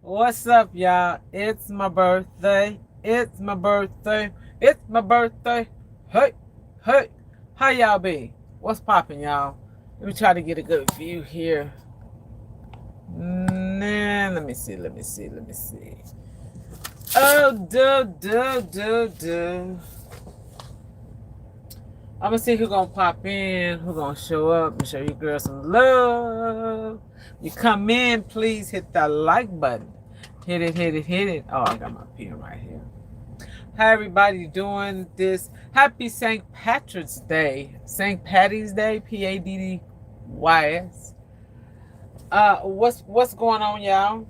What's up, y'all? It's my birthday. It's my birthday. It's my birthday. Hey, hey. How y'all be? What's popping, y'all? Let me try to get a good view here. Nah, let me see. Oh, do. I'm gonna see who gonna pop in, who gonna show up and show you girls some love. You come in, please hit that like button. Hit it. Oh, I got my pen right here. How everybody doing this happy St. Patrick's Day. St. Patty's Day, Paddys. What's going on, y'all?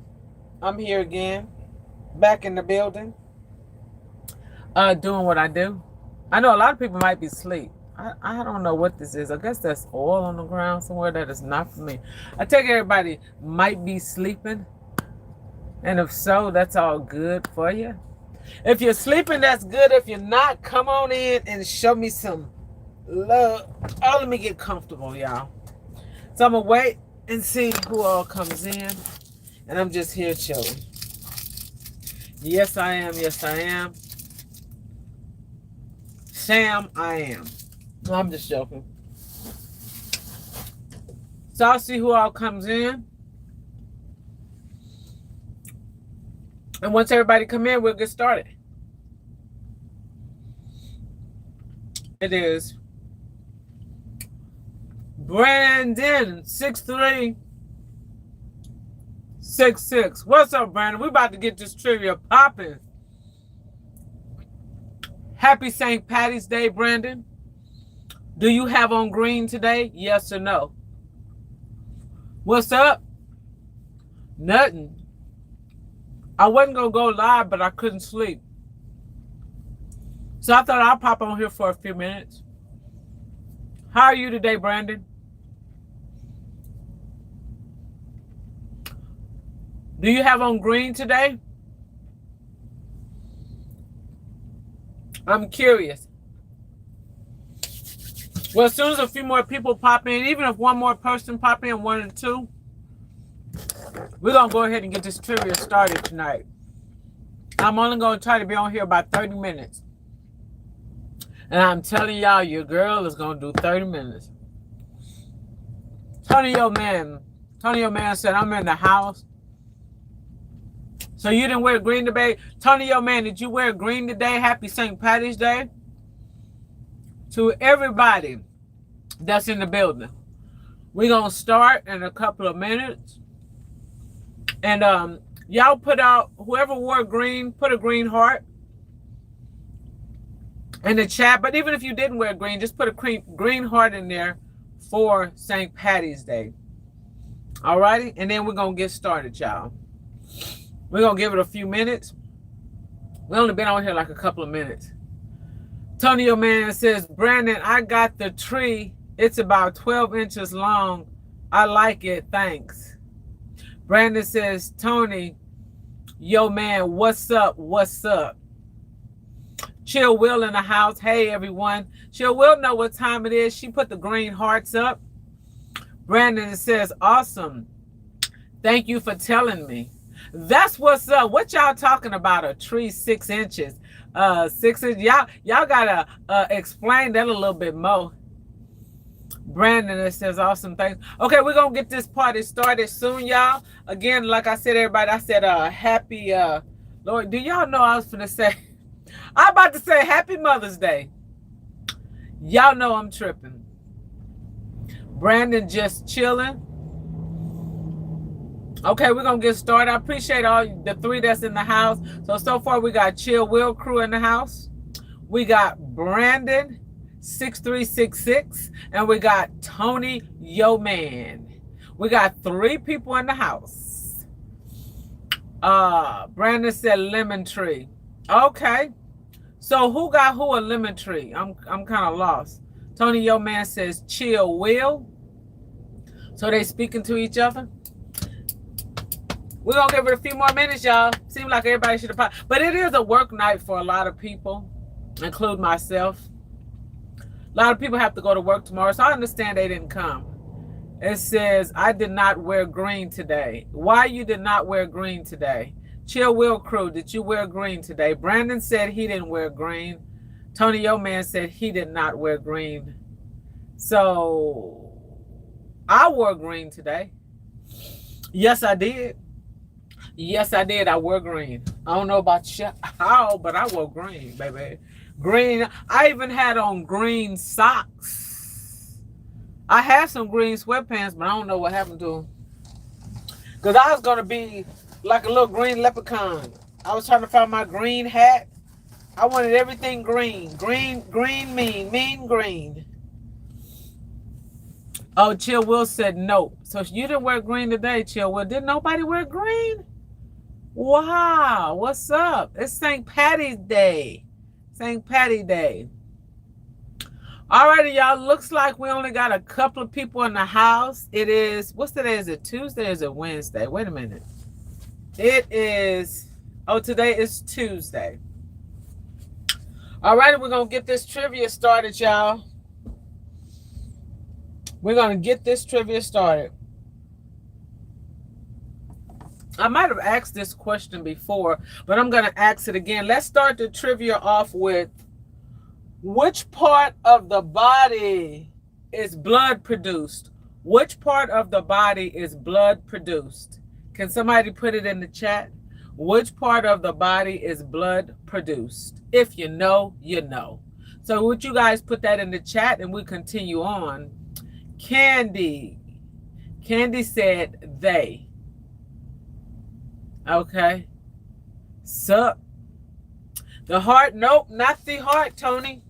I'm here again, back in the building. Doing what I do. I know a lot of people might be asleep. I don't know what this is. I guess that's oil on the ground somewhere. That is not for me. I take everybody might be sleeping. And if so, that's all good for you. If you're sleeping, that's good. If you're not, come on in and show me some love. Oh, let me get comfortable, y'all. So I'm going to wait and see who all comes in. And I'm just here chilling. Yes, I am. Sam, I am. No, I'm just joking. So I'll see who all comes in. And once everybody come in, we'll get started. It is Brandon 6366. What's up, Brandon? We about to get this trivia popping. Happy St. Patty's Day, Brandon. Do you have on green today? Yes or no? What's up? Nothing. I wasn't going to go live, but I couldn't sleep. So I thought I'll pop on here for a few minutes. How are you today, Brandon? Do you have on green today? I'm curious. Well, as soon as a few more people pop in, even if one more person pop in, one or two, we're going to go ahead and get this trivia started tonight. I'm only going to try to be on here about 30 minutes. And I'm telling y'all, your girl is going to do 30 minutes. Tony, your man said, I'm in the house. So you didn't wear green today? Tony, your man, did you wear green today? Happy St. Patty's Day. To everybody that's in the building. We're going to start in a couple of minutes. And y'all put out, whoever wore green, put a green heart in the chat. But even if you didn't wear green, just put a green heart in there for St. Patty's Day. All righty? And then we're going to get started, y'all. We're going to give it a few minutes. We only been on here like a couple of minutes. Tony, your man, says, Brandon, I got the tree. It's about 12 inches long. I like it. Thanks. Brandon says, Tony, yo, man, what's up? Chill Will in the house. Hey, everyone. Chill Will know what time it is. She put the green hearts up. Brandon says, awesome. Thank you for telling me. That's what's up. What y'all talking about? A tree 6 inches. 6 inches. Y'all gotta explain that a little bit more. Brandon says awesome things. Okay, we're gonna get this party started soon, y'all. Again, like I said, everybody, I said happy Lord. Do y'all know I was gonna say I'm about to say happy Mother's Day. Y'all know I'm tripping. Brandon just chilling. Okay, we're going to get started. I appreciate all the three that's in the house. So far we got Chill Will crew in the house. We got Brandon 6366 and we got Tony Yo Man. We got 3 people in the house. Brandon said lemon tree. Okay. So who got who a lemon tree? I'm kind of lost. Tony Yo Man says Chill Will. So they speaking to each other. We're going to give it a few more minutes, y'all. Seems like everybody should have popped. But it is a work night for a lot of people, including myself. A lot of people have to go to work tomorrow, so I understand they didn't come. It says, I did not wear green today. Why you did not wear green today? Chill Will Crew, did you wear green today? Brandon said he didn't wear green. Tony Yo Man said he did not wear green. So I wore green today. Yes, I did. Yes, I did. I wore green. I don't know about how, but I wore green, baby. Green. I even had on green socks. I had some green sweatpants, but I don't know what happened to them. Because I was going to be like a little green leprechaun. I was trying to find my green hat. I wanted everything green. Green, mean green. Oh, Chill Will said no. So you didn't wear green today, Chill Will. Didn't nobody wear green? Wow, what's up? It's St. Patty's Day. St. Patty Day. Alrighty, y'all. Looks like we only got a couple of people in the house. It is, what's today? Is it Tuesday or is it Wednesday? Wait a minute. It is, oh, today is Tuesday. Alrighty, we're going to get this trivia started, y'all. We're going to get this trivia started. I might have asked this question before, but I'm going to ask it again. Let's start the trivia off with, which part of the body is blood produced? Which part of the body is blood produced? Can somebody put it in the chat? Which part of the body is blood produced? If you know, you know. So would you guys put that in the chat and we continue on? Candy said they. Okay. Sup. The heart, nope, not the heart, Tony.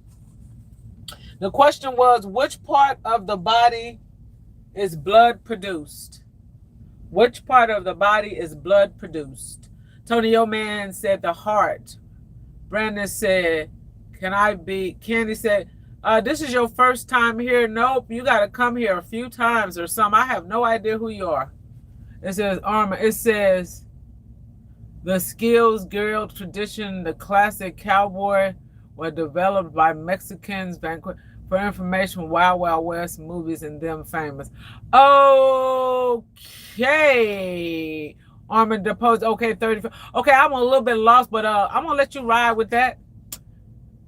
The question was, which part of the body is blood produced? Which part of the body is blood produced? Tony Yo Man said the heart. Brandon said, Candy said, this is your first time here. Nope, you got to come here a few times or something. I have no idea who you are. It says armor. It says the skills, girl tradition, the classic cowboy were developed by Mexicans. For information, Wild Wild West movies and them famous. Okay. Armin deposed. Okay, 30. Okay, I'm a little bit lost, but I'm gonna let you ride with that.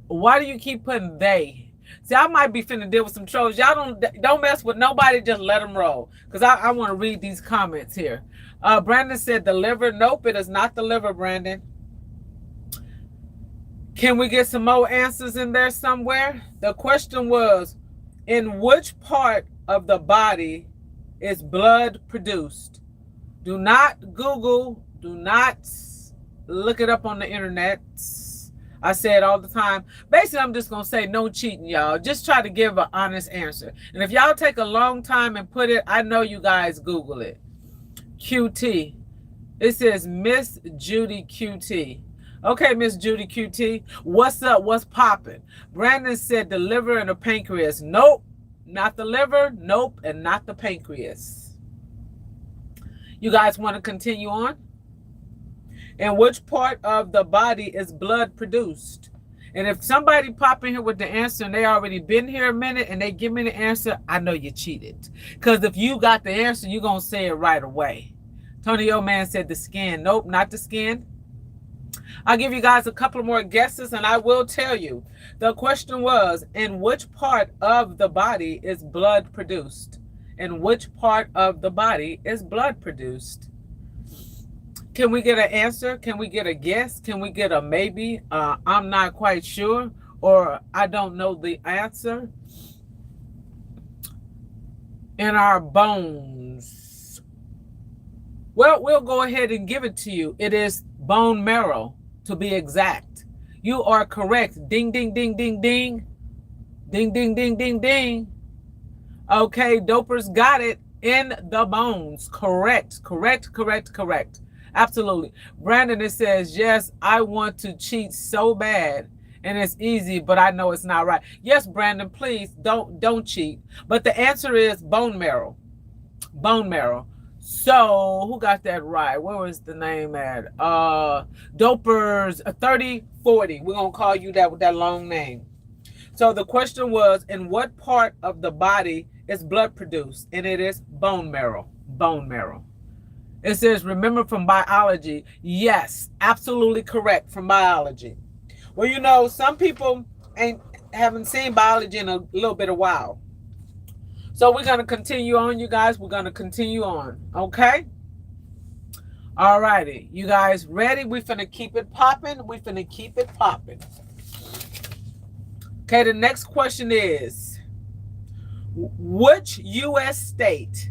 Why do you keep putting they? See, I might be finna deal with some trolls. Y'all don't mess with nobody. Just let them roll, because I want to read these comments here. Brandon said the liver. Nope, it is not the liver, Brandon. Can we get some more answers in there somewhere? The question was, in which part of the body is blood produced? Do not Google. Do not look it up on the internet. I say it all the time. Basically, I'm just going to say no cheating, y'all. Just try to give an honest answer. And if y'all take a long time and put it, I know you guys Google it. QT. It says Miss Judy QT. Okay, Miss Judy QT. What's up? What's popping? Brandon said the liver and the pancreas. Nope. Not the liver. Nope. And not the pancreas. You guys want to continue on? And which part of the body is blood produced? And if somebody pop in here with the answer and they already been here a minute and they give me the answer, I know you cheated. Because if you got the answer, you're going to say it right away. Tony O Man said the skin. Nope, not the skin. I'll give you guys a couple more guesses and I will tell you. The question was, in which part of the body is blood produced? In which part of the body is blood produced? Can we get an answer? Can we get a guess? Can we get a maybe? I'm not quite sure, or I don't know the answer. In our bones. Well, we'll go ahead and give it to you. It is bone marrow, to be exact. You are correct. Ding, ding, ding, ding, ding. Ding, ding, ding, ding, ding. Okay, dopers got it. In the bones. Correct, correct, correct, correct. Absolutely. Brandon, it says, yes, I want to cheat so bad. And it's easy, but I know it's not right. Yes, Brandon, please don't cheat. But the answer is bone marrow. Bone marrow. So who got that right? Where was the name at? Dopers 3040. We're gonna call you that with that long name. So the question was, in what part of the body is blood produced, and it is bone marrow. Bone marrow. It says, remember from biology. Yes, absolutely correct from biology. Well, you know, some people haven't seen biology in a little bit of while. So we're going to continue on, you guys. We're going to continue on. Okay? All righty. You guys ready? We're finna keep it popping. We're finna keep it popping. Okay, the next question is, which U.S. state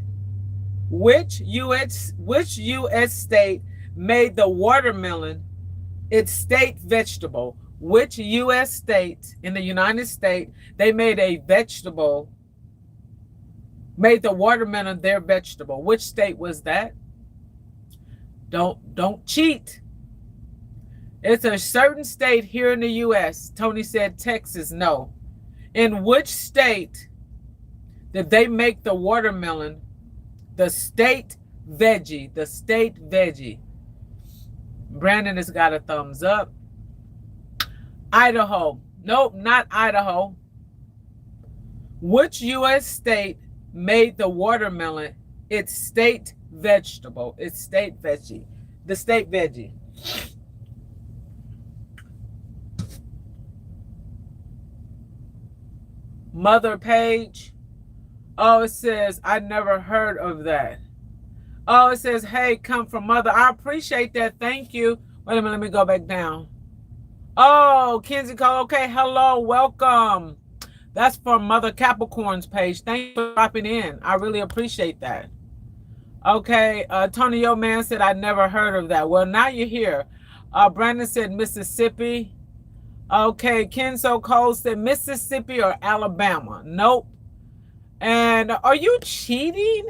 state made the watermelon its state vegetable? Which U.S. state in the United States, they made a vegetable, made the watermelon their vegetable? Which state was that? Don't cheat. It's a certain state here in the U.S. Tony said Texas. No. In which state did they make the watermelon the state veggie? The state veggie. Brandon has got a thumbs up. Idaho. Nope, not Idaho. Which U.S. state made the watermelon its state vegetable? Its state veggie. The state veggie. Mother page. Oh, it says, I never heard of that. Oh, it says, hey, come from Mother. I appreciate that. Thank you. Wait a minute. Let me go back down. Oh, Kenzie Cole. Okay. Hello. Welcome. That's from Mother Capricorn's page. Thank you for dropping in. I really appreciate that. Okay. Tony Yo Man said, I never heard of that. Well, now you're here. Brandon said Mississippi. Okay. Kenzo Cole said Mississippi or Alabama. Nope. And are you cheating?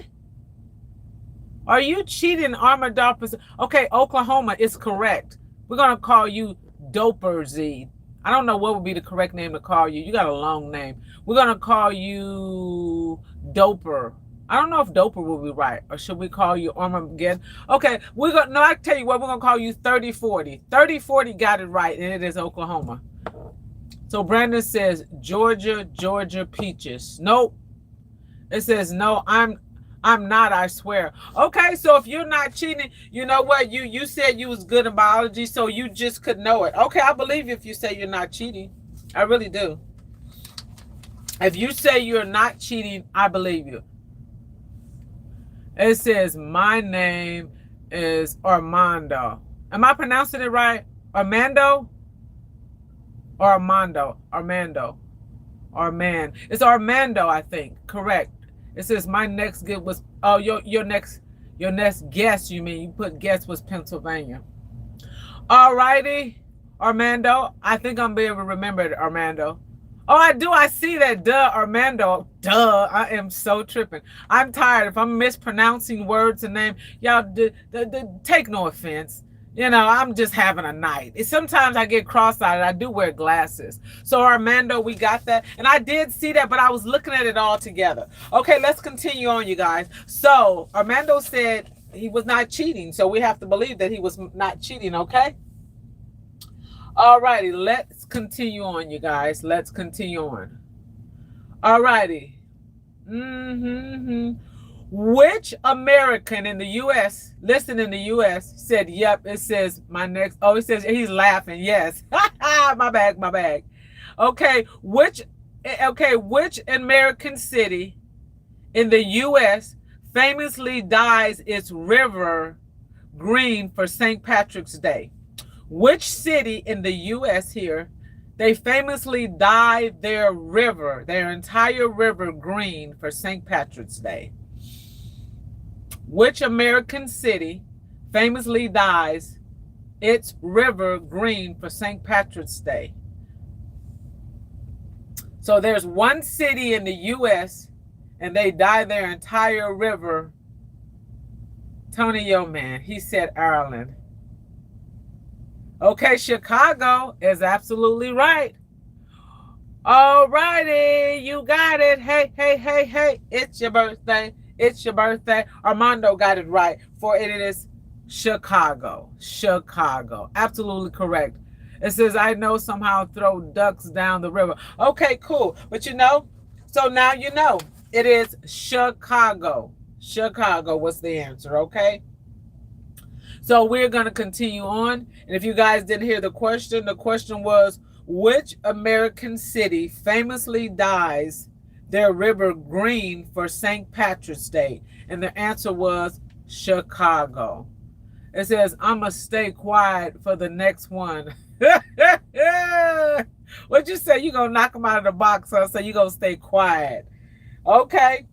Are you cheating, Armored Dog? Okay, Oklahoma is correct. We're going to call you Doper Z. I don't know what would be the correct name to call you. You got a long name. We're going to call you Doper. I don't know if Doper will be right. Or should we call you Armageddon? Okay, no, I tell you what, we're going to call you 3040. 3040 got it right, and it is Oklahoma. So Brandon says Georgia peaches. Nope. It says, no, I'm not, I swear. Okay, so if you're not cheating, you know what? You said you was good in biology, so you just could know it. Okay, I believe you if you say you're not cheating. I really do. If you say you're not cheating, I believe you. It says, my name is Armando. Am I pronouncing it right? Armando? Or Armando? Armando. Armand. It's Armando, I think. Correct. It says my next gift was, oh, your next guess, you mean. You put guess was Pennsylvania. All righty, Armando. I think I'm be able to remember it, Armando. Oh, I do. I see that. Duh, Armando. Duh. I am so tripping. I'm tired. If I'm mispronouncing words and names, y'all take no offense. You know, I'm just having a night. Sometimes I get cross-eyed. I do wear glasses. So, Armando, we got that. And I did see that, but I was looking at it all together. Okay, let's continue on, you guys. So, Armando said he was not cheating. So, we have to believe that he was not cheating, okay? All righty, let's continue on, you guys. Let's continue on. All righty. Which American in the U.S., listen, in the U.S., said, yep, it says my next, oh, it says, he's laughing, yes. my bag. Okay, which American city in the U.S. famously dyes its river green for St. Patrick's Day? Which city in the U.S. here, they famously dye their river, their entire river green for St. Patrick's Day? Which American city famously dyes its river green for St. Patrick's Day? So there's one city in the U.S. and they dye their entire river. Tony Yo Man, he said Ireland. Okay, Chicago is absolutely right. All righty, you got it. Hey, it's your birthday. It's your birthday. Armando got it right. For it is Chicago. Chicago. Absolutely correct. It says, I know somehow throw ducks down the river. Okay, cool. But you know, so now you know. It is Chicago. Chicago was the answer, okay? So we're going to continue on. And if you guys didn't hear the question was, which American city famously dyes their river green for St. Patrick's Day? And the answer was Chicago. It says, I'm going to stay quiet for the next one. What you say? You going to knock them out of the box, huh? So you going to stay quiet. Okay.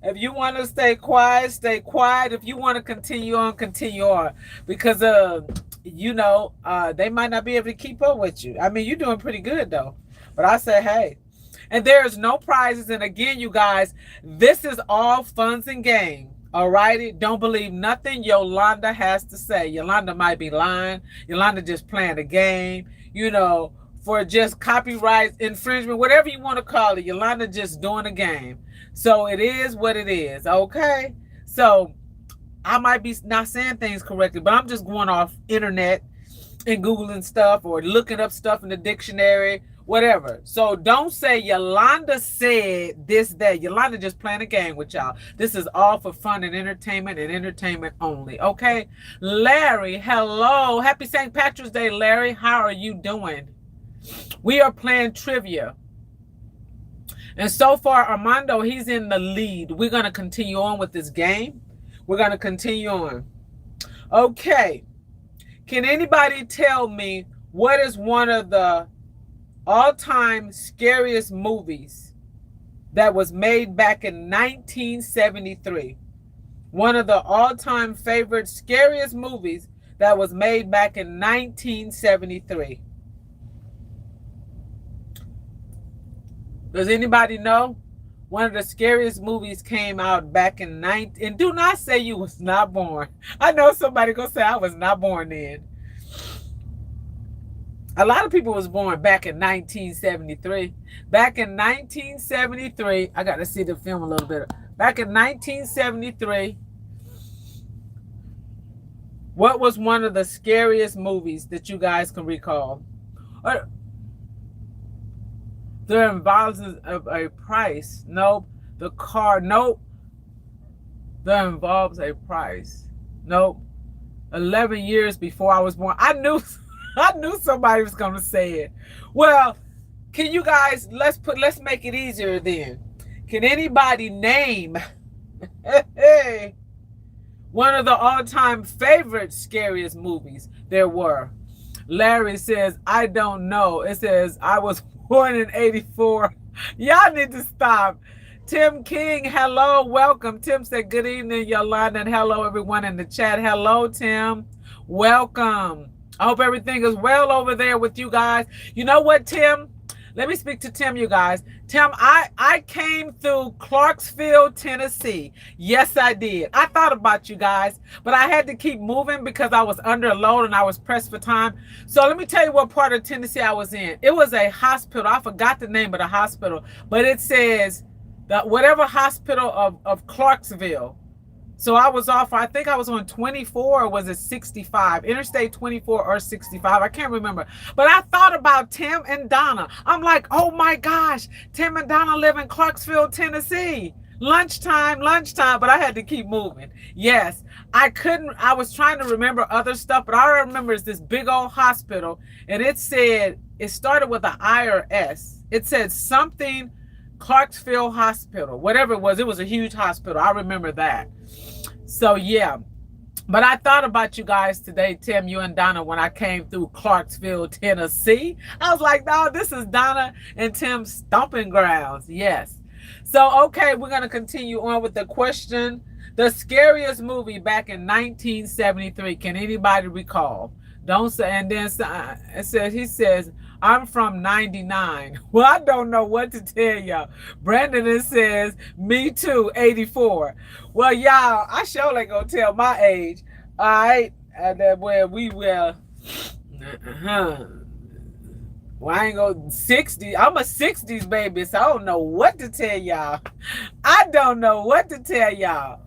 If you want to stay quiet, stay quiet. If you want to continue on, continue on. Because, they might not be able to keep up with you. I mean, you're doing pretty good, though. But I say, hey. And there is no prizes. And again, you guys, this is all funs and games. All righty? Don't believe nothing Yoolanda has to say. Yoolanda might be lying. Yoolanda just playing a game, for just copyright infringement, whatever you want to call it. Yoolanda just doing a game. So it is what it is, okay? So I might be not saying things correctly, but I'm just going off internet and Googling stuff or looking up stuff in the dictionary, whatever. So don't say Yoolanda said this, that. Yoolanda just playing a game with y'all. This is all for fun and entertainment only, okay? Larry, hello. Happy St. Patrick's Day, Larry. How are you doing? We are playing trivia. And so far, Armando, he's in the lead. We're going to continue on with this game. We're going to continue on. Okay. Can anybody tell me what is one of the all-time scariest movies that was made back in 1973? One of the all-time favorite scariest movies that was made back in 1973. Does anybody know? One of the scariest movies came out back in and do not say you was not born. I know somebody gonna say I was not born then. A lot of people was born back in 1973. Back in 1973, I got to see the film a little bit. Back in 1973, what was one of the scariest movies that you guys can recall? There involves a price. Nope. The car. Nope. There involves a price. Nope. 11 years before I was born. I knew somebody was gonna say it. Well, can you guys let's make it easier then. Can anybody name one of the all-time favorite scariest movies there were? Larry says, I don't know. It says, I was born in 84. Y'all need to stop. Tim King, hello, welcome. Tim said, good evening, Yoolanda, and hello, everyone in the chat. Hello, Tim. Welcome. I hope everything is well over there with you guys. You know what, Tim? Let me speak to Tim, you guys. Tim, I came through Clarksville, Tennessee. Yes, I did. I thought about you guys, but I had to keep moving because I was under a load and I was pressed for time. So let me tell you what part of Tennessee I was in. It was a hospital. I forgot the name of the hospital, but it says that whatever hospital of Clarksville. So I was off, I think I was on 24 or was it 65? Interstate 24 or 65. I can't remember. But I thought about Tim and Donna. I'm like, oh my gosh, Tim and Donna live in Clarksville, Tennessee. Lunchtime, but I had to keep moving. Yes, I was trying to remember other stuff, but all I remember is this big old hospital. And it started with an I or S. It said something Clarksville Hospital, whatever it was a huge hospital. I remember that. So yeah, but I thought about you guys today, Tim, you and Donna, when I came through Clarksville, Tennessee. I was like, no, this is Donna and Tim's stomping grounds. Yes. So, okay, we're going to continue on with the question. The scariest movie back in 1973, can anybody recall? Don't say, and then he says, I'm from 99. Well, I don't know what to tell y'all. Brandon says, me too, 84. Well, y'all, I surely gonna tell my age. All right, well, we will. Well, I ain't gonna 60. I'm a 60s baby, so I don't know what to tell y'all. I don't know what to tell y'all.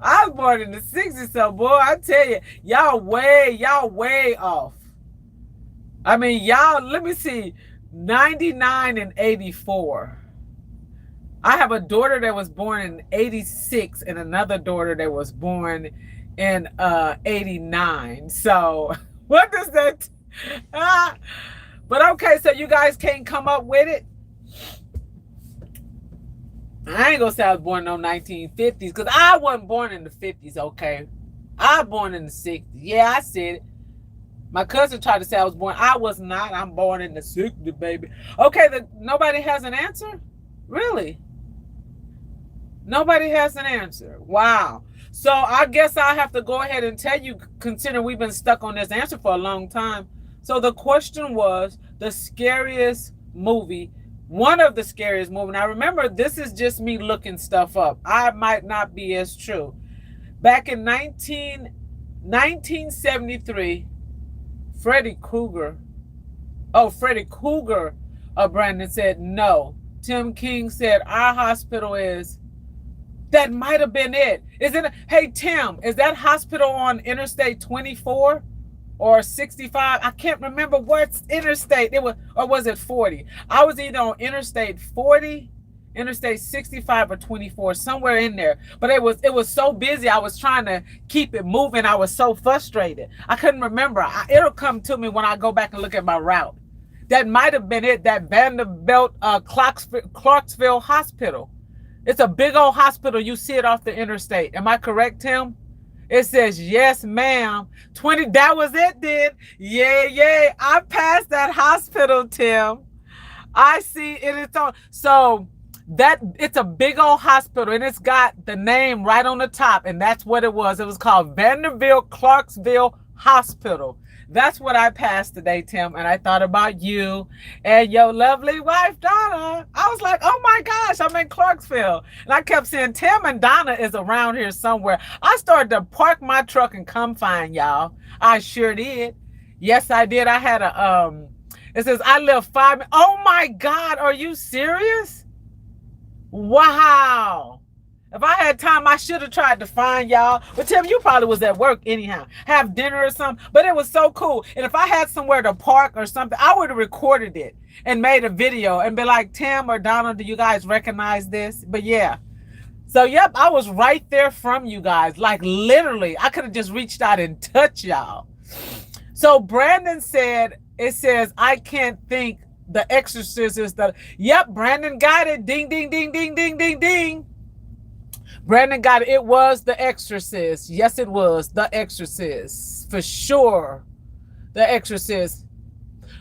I was born in the 60s, so boy, I tell you, y'all way off. I mean, y'all, let me see, 99 and 84. I have a daughter that was born in 86 and another daughter that was born in 89. So what does that but okay, so you guys can't come up with it. I ain't gonna say I was born in no 1950s because I wasn't born in the 50s. Okay, I was born in the 60s. Yeah, I said it. My cousin tried to say I was born. I was not. I'm born in the 60s, baby. Okay, nobody has an answer? Really? Nobody has an answer. Wow. So I guess I have to go ahead and tell you, considering we've been stuck on this answer for a long time. So the question was the scariest movie, one of the scariest movies. Now remember, this is just me looking stuff up. I might not be as true. Back in 1973, Freddy Krueger, Brandon said no. Tim King said our hospital is. That might have been it. Is it? Hey, Tim, is that hospital on Interstate 24 or 65? I can't remember what's interstate. It was, or was it 40? I was either on Interstate 40, Interstate 65, or 24, somewhere in there. But it was so busy. I was trying to keep it moving. I was so frustrated. I couldn't remember. It'll come to me when I go back and look at my route. That might have been it. That Vanderbilt Clarksville Hospital. It's a big old hospital. You see it off the interstate. Am I correct, Tim? It says, yes, ma'am. 20, that was it then. Yeah. I passed that hospital, Tim. I see it. It's on. So it's a big old hospital and it's got the name right on the top. And that's what it was. It was called Vanderbilt Clarksville Hospital. That's what I passed today, Tim. And I thought about you and your lovely wife, Donna. I was like, oh my gosh, I'm in Clarksville. And I kept saying, Tim and Donna is around here somewhere. I started to park my truck and come find y'all. I sure did. Yes, I did. I had it says, I live 5 minutes. Oh my God, are you serious? Wow. If I had time, I should have tried to find y'all. But Tim, you probably was at work anyhow. Have dinner or something. But it was so cool. And if I had somewhere to park or something, I would have recorded it and made a video and be like, Tim or Donna, do you guys recognize this? But yeah. So, yep, I was right there from you guys. Like, literally, I could have just reached out and touched y'all. So, Brandon said, it says, I can't think The Exorcist is the... Yep, Brandon got it. Ding, ding, ding, ding, ding, ding, ding. Brandon got it. It was The Exorcist. Yes, it was The Exorcist. For sure. The Exorcist.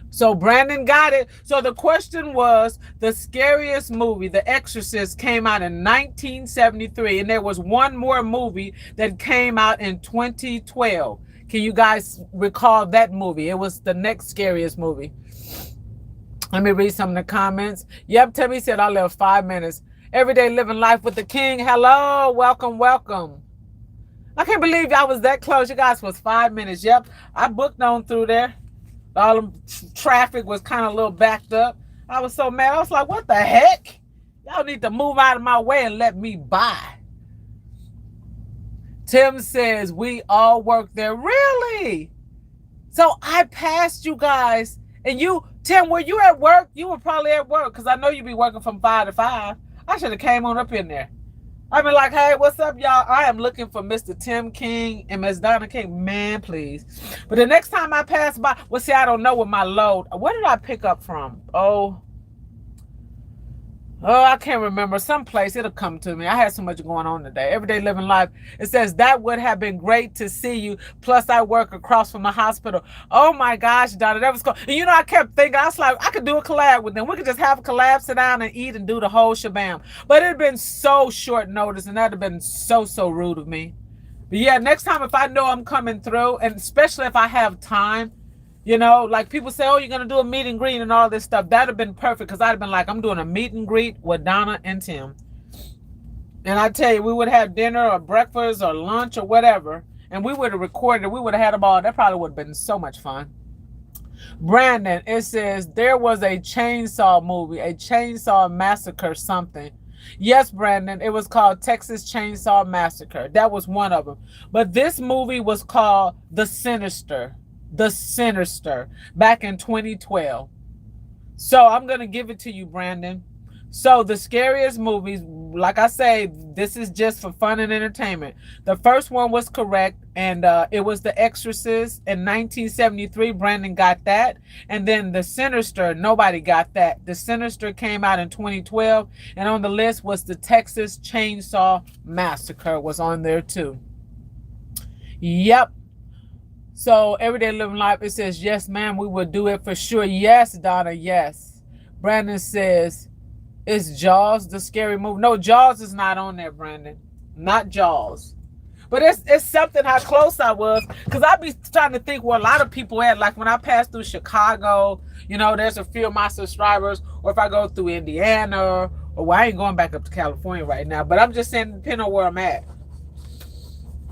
So Brandon got it. So the question was, the scariest movie, The Exorcist, came out in 1973. And there was one more movie that came out in 2012. Can you guys recall that movie? It was the next scariest movie. Let me read some of the comments. Yep, Timmy said, I live 5 minutes. Everyday living life with the king. Hello, welcome. I can't believe y'all was that close. You guys was 5 minutes. Yep, I booked on through there. All the traffic was kind of a little backed up. I was so mad. I was like, what the heck? Y'all need to move out of my way and let me by. Tim says, we all work there. Really? So I passed you guys. And you, Tim, were you at work? You were probably at work because I know you be working from 5 to 5. I should have came on up in there. I been like, hey, what's up, y'all? I am looking for Mr. Tim King and Miss Donna King. Man, please. But the next time I pass by, well, see, I don't know what my load. Where did I pick up from? Oh, I can't remember. Someplace, it'll come to me. I had so much going on today. Everyday living life. It says, that would have been great to see you. Plus, I work across from the hospital. Oh, my gosh, Donna, that was cool. And you know, I kept thinking, I was like, I could do a collab with them. We could just have a collab, sit down and eat and do the whole shabam. But it had been so short notice, and that would have been so rude of me. But yeah, next time, if I know I'm coming through, and especially if I have time, you know, like people say, oh, you're going to do a meet and greet and all this stuff. That would have been perfect because I'd have been like, I'm doing a meet and greet with Donna and Tim. And I tell you, we would have dinner or breakfast or lunch or whatever. And we would have recorded it. We would have had them all. That probably would have been so much fun. Brandon, it says, there was a chainsaw movie, a chainsaw massacre something. Yes, Brandon, it was called Texas Chainsaw Massacre. That was one of them. But this movie was called The Sinister. The Sinister, back in 2012. So I'm going to give it to you, Brandon. So the scariest movies, like I say, this is just for fun and entertainment. The first one was correct, and it was The Exorcist in 1973. Brandon got that, and then The Sinister. Nobody got that. The Sinister came out in 2012, and on the list was The Texas Chainsaw Massacre was on there too. Yep. So Everyday Living Life, it says yes, ma'am. We will do it for sure. Yes, Donna. Yes. Brandon says. Is Jaws the scary movie? No, Jaws is not on there, Brandon. Not Jaws. But it's something how close I was. Because I be trying to think where a lot of people at. Like when I pass through Chicago, you know, there's a few of my subscribers. Or if I go through Indiana. Or well, I ain't going back up to California right now. But I'm just saying, depending on where I'm at.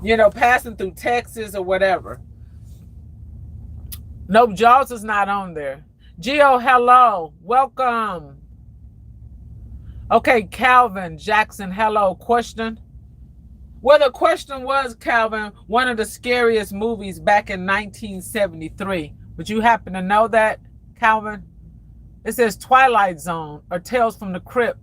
You know, passing through Texas or whatever. Nope, Jaws is not on there. Gio, hello. Welcome. Okay, Calvin Jackson, hello. Question. Well, the question was, Calvin, one of the scariest movies back in 1973. Would you happen to know that, Calvin? It says Twilight Zone or Tales from the Crypt.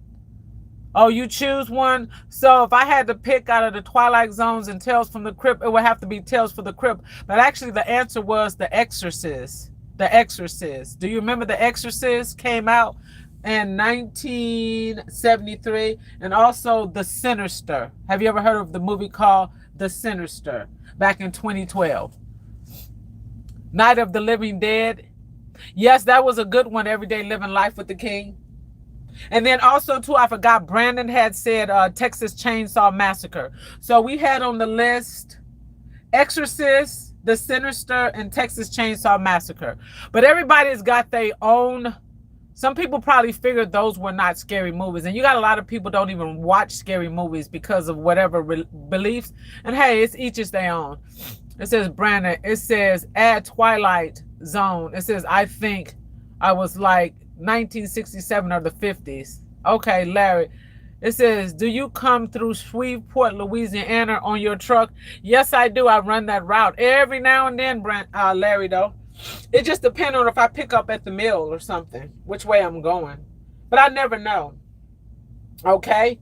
Oh, you choose one? So if I had to pick out of the Twilight Zones and Tales from the Crypt, it would have to be Tales from the Crypt. But actually, the answer was The Exorcist. The Exorcist. Do you remember The Exorcist came out in 1973? And also The Sinister. Have you ever heard of the movie called The Sinister back in 2012? Night of the Living Dead. Yes, that was a good one. Everyday Living Life with the King. And then also too, I forgot, Brandon had said Texas Chainsaw Massacre. So we had on the list Exorcist, The Sinister, and Texas Chainsaw Massacre. But everybody's got their own. Some people probably figured those were not scary movies. And you got a lot of people don't even watch scary movies because of whatever beliefs. And hey, it's each is their own. It says, Brandon, it says, add Twilight Zone. It says, I think I was like 1967 or the 50s. Okay, Larry. It says, do you come through Shreveport, Louisiana on your truck? Yes, I do. I run that route every now and then, Larry, though. It just depends on if I pick up at the mill or something, which way I'm going. But I never know. Okay?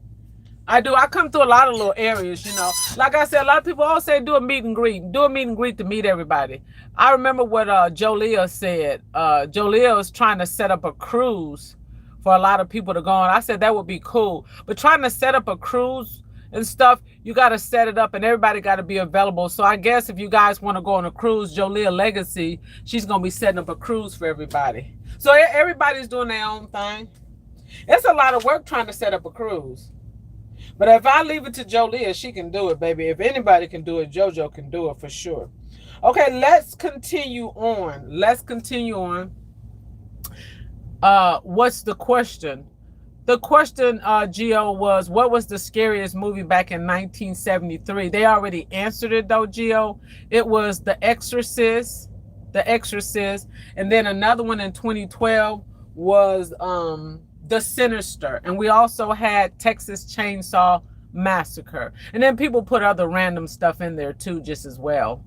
I do. I come through a lot of little areas, you know. Like I said, a lot of people always say do a meet and greet. Do a meet and greet to meet everybody. I remember what Yooolandaa said. Yooolandaa was trying to set up a cruise for a lot of people to go on. I said that would be cool. But trying to set up a cruise and stuff, you got to set it up and everybody got to be available. So I guess if you guys want to go on a cruise, Yooolandaa Legacy, she's going to be setting up a cruise for everybody. So everybody's doing their own thing. It's a lot of work trying to set up a cruise. But if I leave it to Yooolandaa, she can do it, baby. If anybody can do it, JoJo can do it for sure. Okay, let's continue on. Let's continue on. What's the question? The question, Gio, was what was the scariest movie back in 1973? They already answered it, though, Gio. It was The Exorcist. The Exorcist. And then another one in 2012 was The Sinister. And we also had Texas Chainsaw Massacre. And then people put other random stuff in there, too, just as well.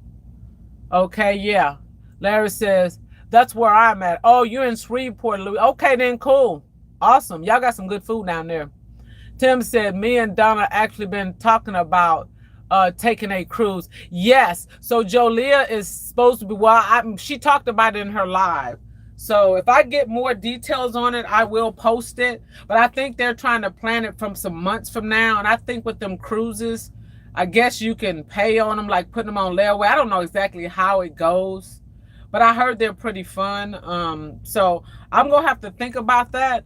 Okay, yeah. Larry says, that's where I'm at. Oh, you're in Shreveport, Louis. Okay, then, cool. Awesome. Y'all got some good food down there. Tim said, me and Donna actually been talking about taking a cruise. Yes. So Yooolandaa is supposed to be, well, she talked about it in her live. So if I get more details on it, I will post it. But I think they're trying to plan it from some months from now. And I think with them cruises, I guess you can pay on them, like putting them on layaway. I don't know exactly how it goes. But I heard they're pretty fun. So I'm going to have to think about that.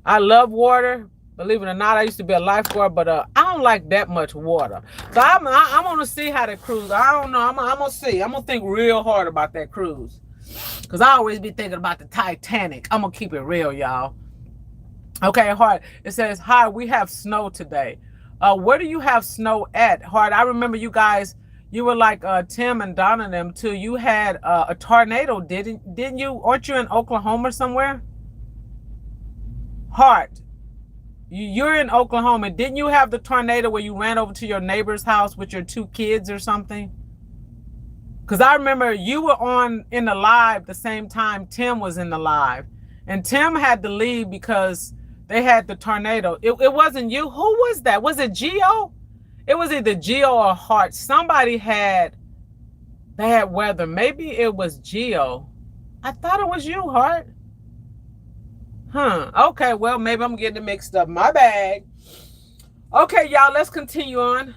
I love water. Believe it or not, I used to be a lifeguard, but I don't like that much water. So I'm going to see how that cruise. I don't know. I'm going to see. I'm going to think real hard about that cruise. Because I always be thinking about the Titanic. I'm going to keep it real, y'all. Okay, Hart. It says, hi, we have snow today. Where do you have snow at, Hart? I remember you guys... You were like Tim and Donna and them too. You had a tornado, didn't you? Aren't you in Oklahoma somewhere? Hart, you're in Oklahoma. Didn't you have the tornado where you ran over to your neighbor's house with your 2 kids or something? Because I remember you were in the live the same time Tim was in the live. And Tim had to leave because They had the tornado. It wasn't you. Who was that? Was it Geo? It was either Geo or Hart. Somebody had bad weather. Maybe it was Geo. I thought it was you, Hart. Huh. Okay, well, maybe I'm getting it mixed up. My bad. Okay, y'all, let's continue on.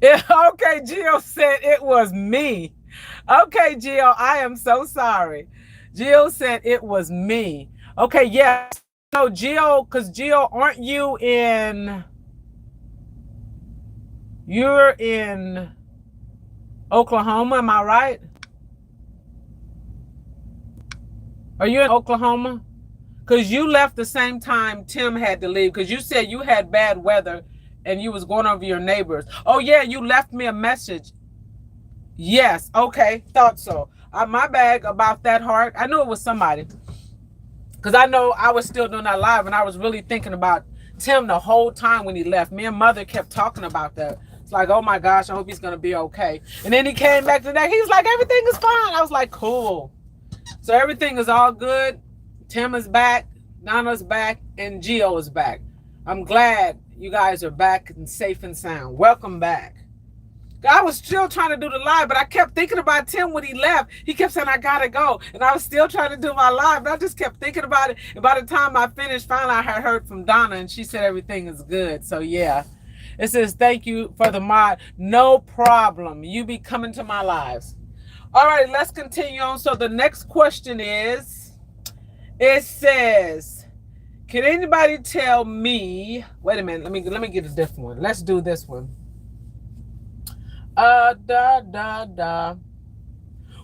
Okay, Gio said it was me. Okay, Gio, I am so sorry. Gio said it was me. Okay, yeah. So, Gio, because Gio, aren't you in... You're in Oklahoma, am I right? Are you in Oklahoma? Because you left the same time Tim had to leave. Because you said you had bad weather and you was going over your neighbors. Oh, yeah, you left me a message. Yes, okay, thought so. My bad about that, Heart. I knew it was somebody. Because I know I was still doing that live and I was really thinking about Tim the whole time when he left. Me and Mother kept talking about that. It's like, oh my gosh, I hope he's going to be okay. And then he came back today. He was like, everything is fine. I was like, cool. So everything is all good. Tim is back, Donna's back, and Gio is back. I'm glad you guys are back and safe and sound. Welcome back. I was still trying to do the live, but I kept thinking about Tim when he left. He kept saying, I gotta go. And I was still trying to do my live, but I just kept thinking about it. And by the time I finished, finally I had heard from Donna, and she said everything is good. So yeah. It says, thank you for the mod. No problem. You be coming to my lives. All right, let's continue on. So the next question is, it says, can anybody tell me, wait a minute, let me get a different one. Let's do this one.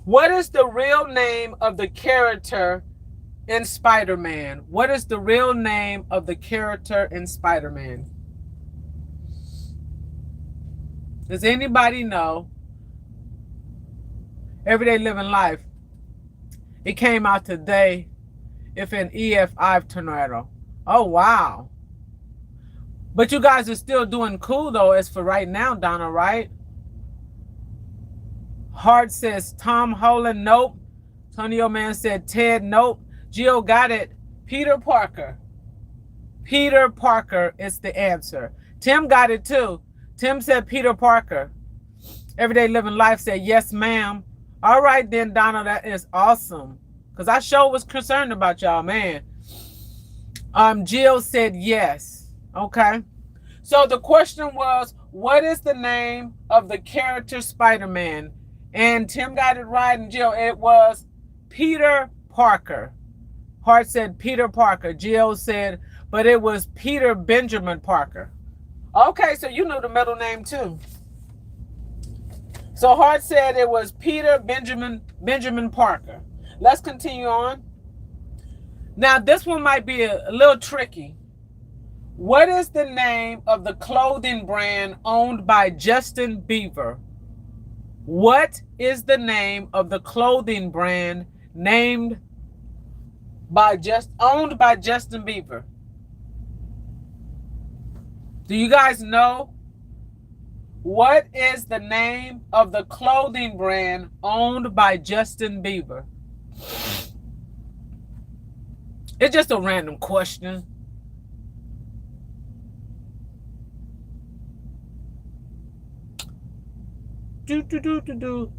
What is the real name of the character in Spider-Man? What is the real name of the character in Spider-Man? Does anybody know? Everyday Living Life. It came out today. If an EF5 tornado. Oh, wow. But you guys are still doing cool, though, as for right now, Donna, right? Hart says Tom Holland, nope. Tonio Man said Ted, nope. Gio got it. Peter Parker. Peter Parker is the answer. Tim got it, too. Tim said Peter Parker. Everyday Living Life said, yes, ma'am. All right, then, Donna, that is awesome. Because I sure was concerned about y'all, man. Jill said yes. Okay. So the question was, what is the name of the character Spider-Man? And Tim got it right, and Jill, it was Peter Parker. Hart said Peter Parker. Jill said, but it was Peter Benjamin Parker. Okay, so you knew the middle name too. So Hart said it was Peter Benjamin Parker. Let's continue on. Now, this one might be a little tricky. What is the name of the clothing brand owned by Justin Bieber? What is the name of the clothing brand owned by Justin Bieber? Do you guys know? What is the name of the clothing brand owned by Justin Bieber? It's just a random question.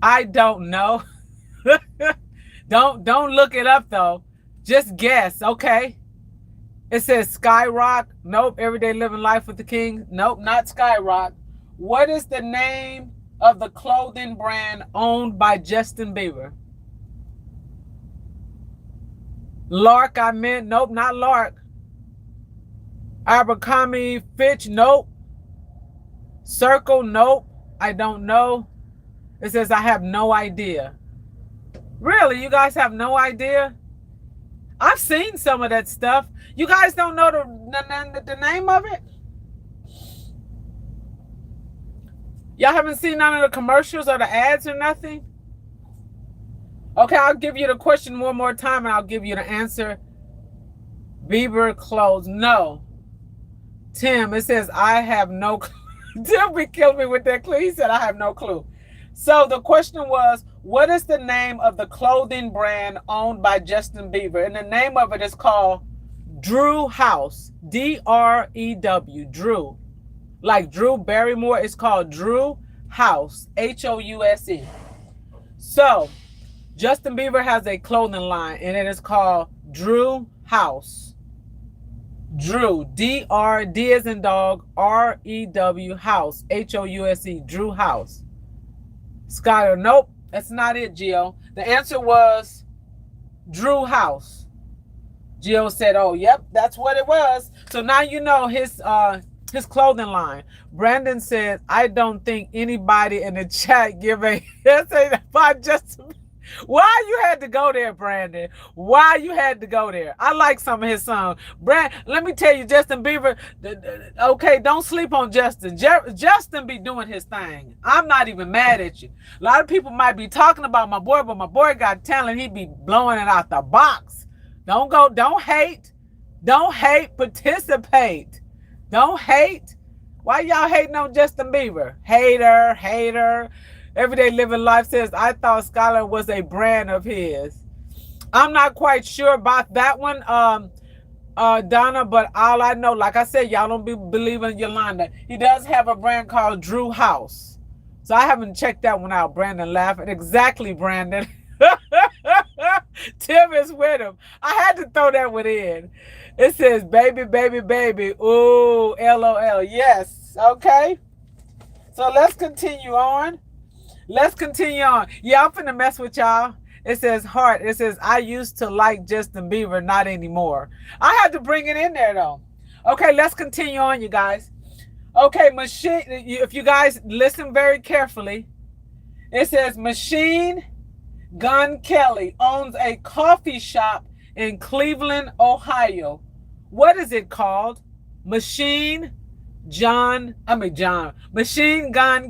I don't know. Don't look it up though. Just guess, okay? It says Skyrock. Nope. Everyday Living Life with the King. Nope, not Skyrock. What is the name of the clothing brand owned by Justin Bieber? Lark, I meant. Nope, not Lark. Abercrombie Fitch. Nope. Circle. Nope. I don't know. It says I have no idea. Really? You guys have no idea? I've seen some of that stuff. You guys don't know the name of it? Y'all haven't seen none of the commercials or the ads or nothing? Okay, I'll give you the question one more time and I'll give you the answer. Bieber clothes. No. Tim, it says I have no clue. Tim be killing me with that clue. He said I have no clue. So the question was, what is the name of the clothing brand owned by Justin Bieber? And the name of it is called Drew House. Drew. Drew. Like Drew Barrymore, it's called Drew House. House. So, Justin Bieber has a clothing line, and it is called Drew House. Drew. D-R, D as in dog, R-E-W, House. House. Drew House. Skylar, nope, that's not it, Gio. The answer was Drew House. Gio said, oh, yep, that's what it was. So now you know his clothing line. Brandon said, I don't think anybody in the chat give a about Justin. Why you had to go there, Brandon? Why you had to go there? I like some of his songs. Let me tell you, Justin Bieber, okay, don't sleep on Justin. Justin be doing his thing. I'm not even mad at you. A lot of people might be talking about my boy, but my boy got talent. He be blowing it out the box. Don't hate. Don't hate, participate. Don't hate. Why y'all hating on Justin Bieber? Hater. Everyday Living Life says, I thought Skylar was a brand of his. I'm not quite sure about that one, Donna, but all I know, like I said, y'all don't be believing Yoolanda. He does have a brand called Drew House. So I haven't checked that one out. Brandon laughing. Exactly, Brandon. Tim is with him. I had to throw that one in. It says, baby. Ooh, LOL. Yes. Okay. So let's continue on. Yeah, I'm finna mess with y'all. It says heart. It says, I used to like Justin Bieber, not anymore. I had to bring it in there though. Okay, let's continue on, you guys. Okay, if you guys listen very carefully, it says Machine Gun Kelly owns a coffee shop in Cleveland, Ohio. What is it called? Machine Gun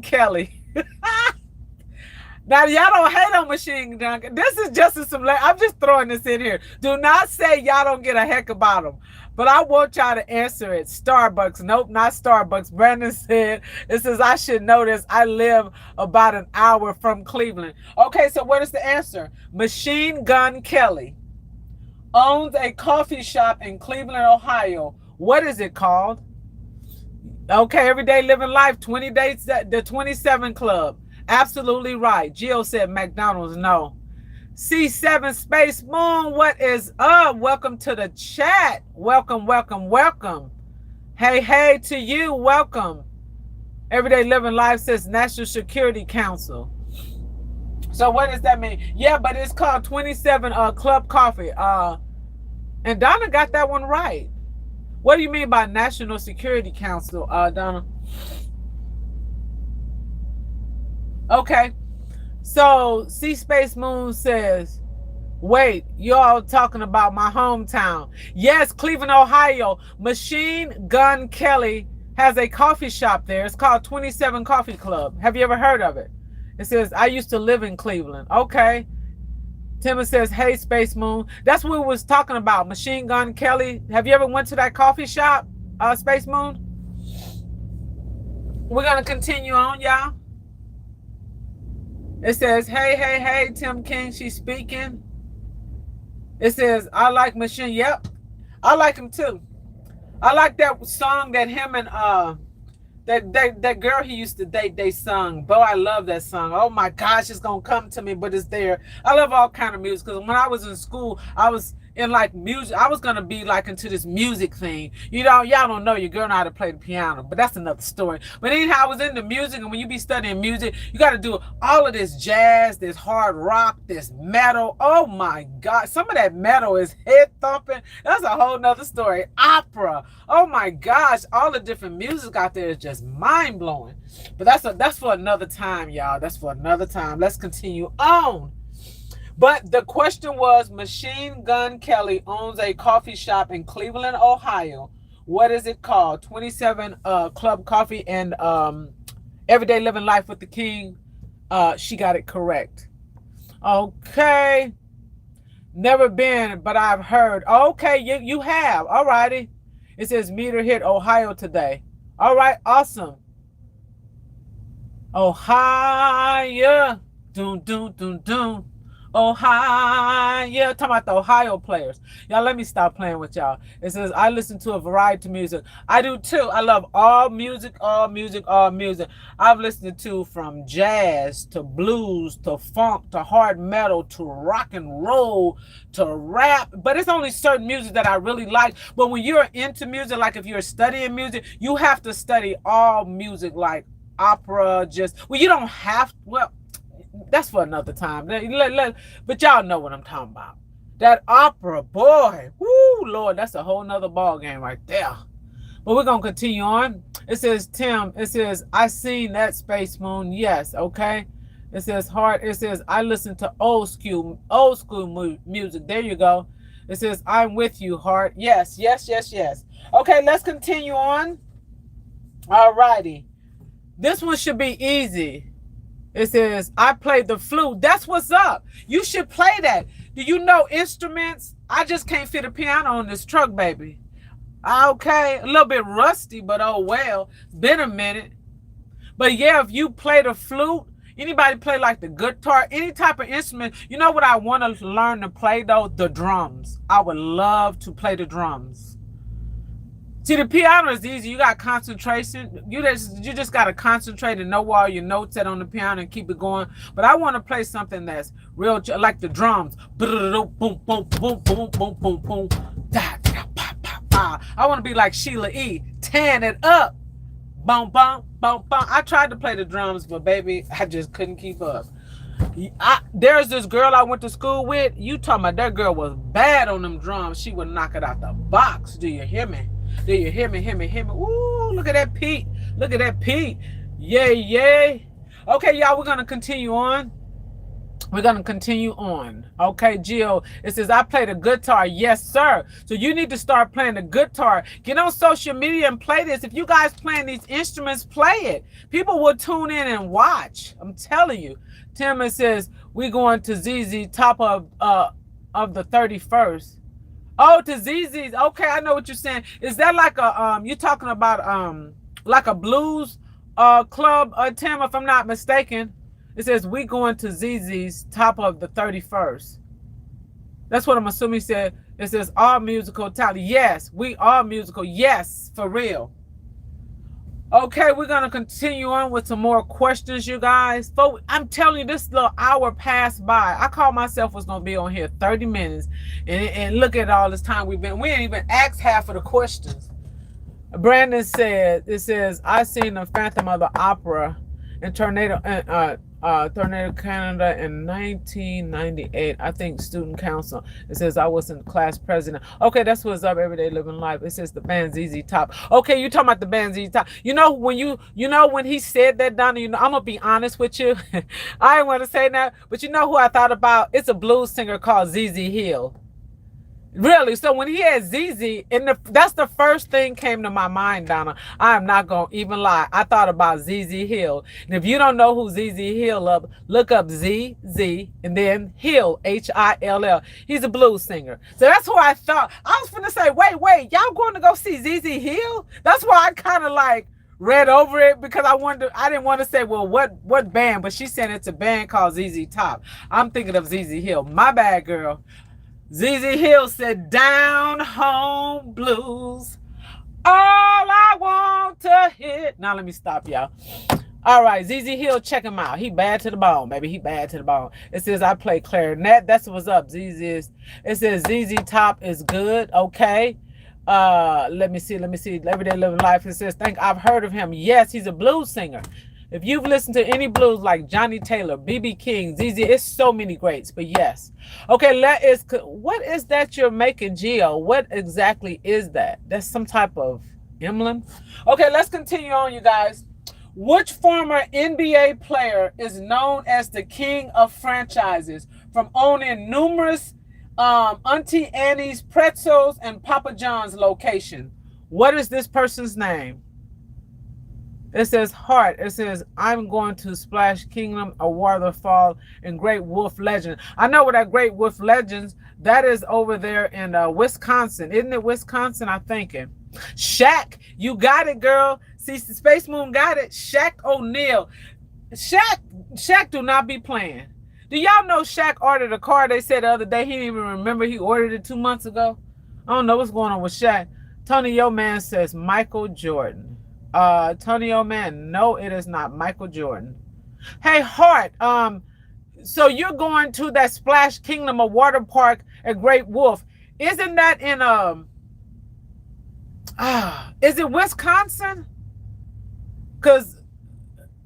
Kelly. Now, y'all don't hate on Machine Gun. This is just I'm just throwing this in here. Do not say y'all don't get a heck about them. But I want y'all to answer it. Starbucks. Nope, not Starbucks. Brandon said, it says, I should know this. I live about an hour from Cleveland. Okay, so what is the answer? Machine Gun Kelly owns a coffee shop in Cleveland, Ohio. What is it called? Okay, Everyday Living Life, 20 days, the 27 Club. Absolutely right. Gio said McDonald's. No. C7 Space Moon, what is up? Welcome to the chat. Welcome. Hey to you. Welcome. Everyday Living Life says National Security Council. So what does that mean? Yeah, but it's called 27 Club Coffee. And Donna got that one right. What do you mean by National Security Council, Donna? Okay, so C Space Moon says, wait, y'all talking about my hometown. Yes, Cleveland, Ohio. Machine Gun Kelly has a coffee shop there. It's called 27 Coffee Club. Have you ever heard of it? It says, I used to live in Cleveland. Okay. Timmy says, hey, Space Moon. That's what we was talking about, Machine Gun Kelly. Have you ever went to that coffee shop, Space Moon? We're going to continue on, y'all. It says, hey, Tim King, she's speaking. It says, I like Machine. Yep, I like him too. I like that song that him and that girl he used to date, they sung. Boy, I love that song. Oh my gosh, it's gonna come to me, but it's there. I love all kind of music, because when I was in school, I was in like music. I was gonna be like into this music thing. You know, y'all don't know, your girl know how to play the piano, but that's another story. But anyhow, I was into music, and when you be studying music, you got to do all of this jazz, this hard rock, this metal. Oh my God, some of that metal is head thumping. That's a whole nother story. Opera. Oh my gosh, all the different music out there is just mind blowing. But that's for another time, y'all. That's for another time. Let's continue on. But the question was, Machine Gun Kelly owns a coffee shop in Cleveland, Ohio. What is it called? 27 Club Coffee and Everyday Living Life with the King. She got it correct. Okay. Never been, but I've heard. Okay, you have. All righty. It says meter hit Ohio today. All right, awesome. Ohio. Doom. Ohio. Yeah, talking about the Ohio players. Y'all, let me stop playing with y'all. It says, I listen to a variety of music. I do too. I love all music, all music, all music. I've listened to from jazz to blues to funk to hard metal to rock and roll to rap. But it's only certain music that I really like. But when you're into music, like if you're studying music, you have to study all music, like opera, just, well, you don't have, well, that's for another time. But y'all know what I'm talking about. That opera, boy, whoo, Lord, that's a whole nother ball game right there. But we're gonna continue on. It says, Tim, it says, I seen that Space Moon. Yes, okay. It says Heart. It says, I listen to old school music. There you go. It says, I'm with you, Heart. Yes, yes, yes, yes. Okay, let's continue on. All righty. This one should be easy. It says, I played the flute. That's what's up. You should play that. Do you know instruments? I just can't fit a piano on this truck, baby. Okay, a little bit rusty, but oh well. Been a minute. But yeah, if you play the flute, anybody play like the guitar, any type of instrument, you know what I want to learn to play though? The drums. I would love to play the drums. See, the piano is easy. You got concentration. You just got to concentrate and know all your notes at on the piano and keep it going. But I want to play something that's real, like the drums. Boom, boom, boom, boom, boom, boom, boom, boom. I want to be like Sheila E. Tearing it up. Boom, boom, boom, boom. I tried to play the drums, but baby, I just couldn't keep up. There's this girl I went to school with. You talking about that girl was bad on them drums. She would knock it out the box. Do you hear me? Do you hear me, hear me, hear me? Ooh, look at that Pete. Look at that Pete. Yay, yay. Okay, y'all, we're going to continue on. We're going to continue on. Okay, Gio, it says, I play the guitar. Yes, sir. So you need to start playing the guitar. Get on social media and play this. If you guys playing these instruments, play it. People will tune in and watch. I'm telling you. Tim, it says, we're going to ZZ top of the 31st. Oh, to ZZ's. Okay, I know what you're saying. Is that like a you're talking about like a blues club, Tim, if I'm not mistaken? It says we going to ZZ's top of the 31st. That's what I'm assuming he said. It says all musical talent. Yes, we are musical. Yes, for real. Okay, we're going to continue on with some more questions, you guys. Folks, I'm telling you, this little hour passed by. I called myself was going to be on here 30 minutes. And look at all this time we ain't even asked half of the questions. Brandon said, it says, I seen the Phantom of the Opera in Tornado Canada in 1998. I think student council. It says I was in class president. Okay, that's what's up. Everyday living life. It says the band ZZ Top. Okay, you talking about the band ZZ Top? You know when he said that, Donna. You know, I'm gonna be honest with you. I didn't want to say that, but you know who I thought about? It's a blues singer called ZZ Hill. Really? So when he had ZZ, that's the first thing came to my mind, Donna. I'm not going to even lie. I thought about ZZ Hill. And if you don't know who ZZ Hill look up ZZ and then Hill, Hill. He's a blues singer. So that's who I thought. I was going to say, wait, y'all going to go see ZZ Hill? That's why I kind of like read over it because I didn't want to say, well, what band? But she said it's a band called ZZ Top. I'm thinking of ZZ Hill. My bad, girl. ZZ Hill said, down home blues, all I want to hit. Now let me stop, y'all. All right, ZZ Hill, check him out. He bad to the bone, baby. He bad to the bone. It says I play clarinet. That's what's up. It says ZZ Top is good. Okay. Let me see. Everyday living life. It says, I've heard of him. Yes, he's a blues singer. If you've listened to any blues like Johnny Taylor, B.B. King, ZZ, it's so many greats, but yes. Okay, what is that you're making, Gio? What exactly is that? That's some type of emblem? Okay, let's continue on, you guys. Which former NBA player is known as the king of franchises from owning numerous Auntie Annie's Pretzels and Papa John's location? What is this person's name? It says Heart. It says, I'm going to Splash Kingdom, a waterfall, and Great Wolf Legend. I know what that Great Wolf Legends, that is over there in Wisconsin. Isn't it Wisconsin, I'm thinking? Shaq, you got it, girl. See, Space Moon got it. Shaq O'Neal. Shaq do not be playing. Do y'all know Shaq ordered a car? They said the other day he didn't even remember he ordered it 2 months ago. I don't know what's going on with Shaq. Tony Yo Man says Michael Jordan. Tony Yo Man, no, it is not Michael Jordan. Hey, Hart, so you're going to that Splash Kingdom, a water park at Great Wolf. Isn't that in is it Wisconsin? Because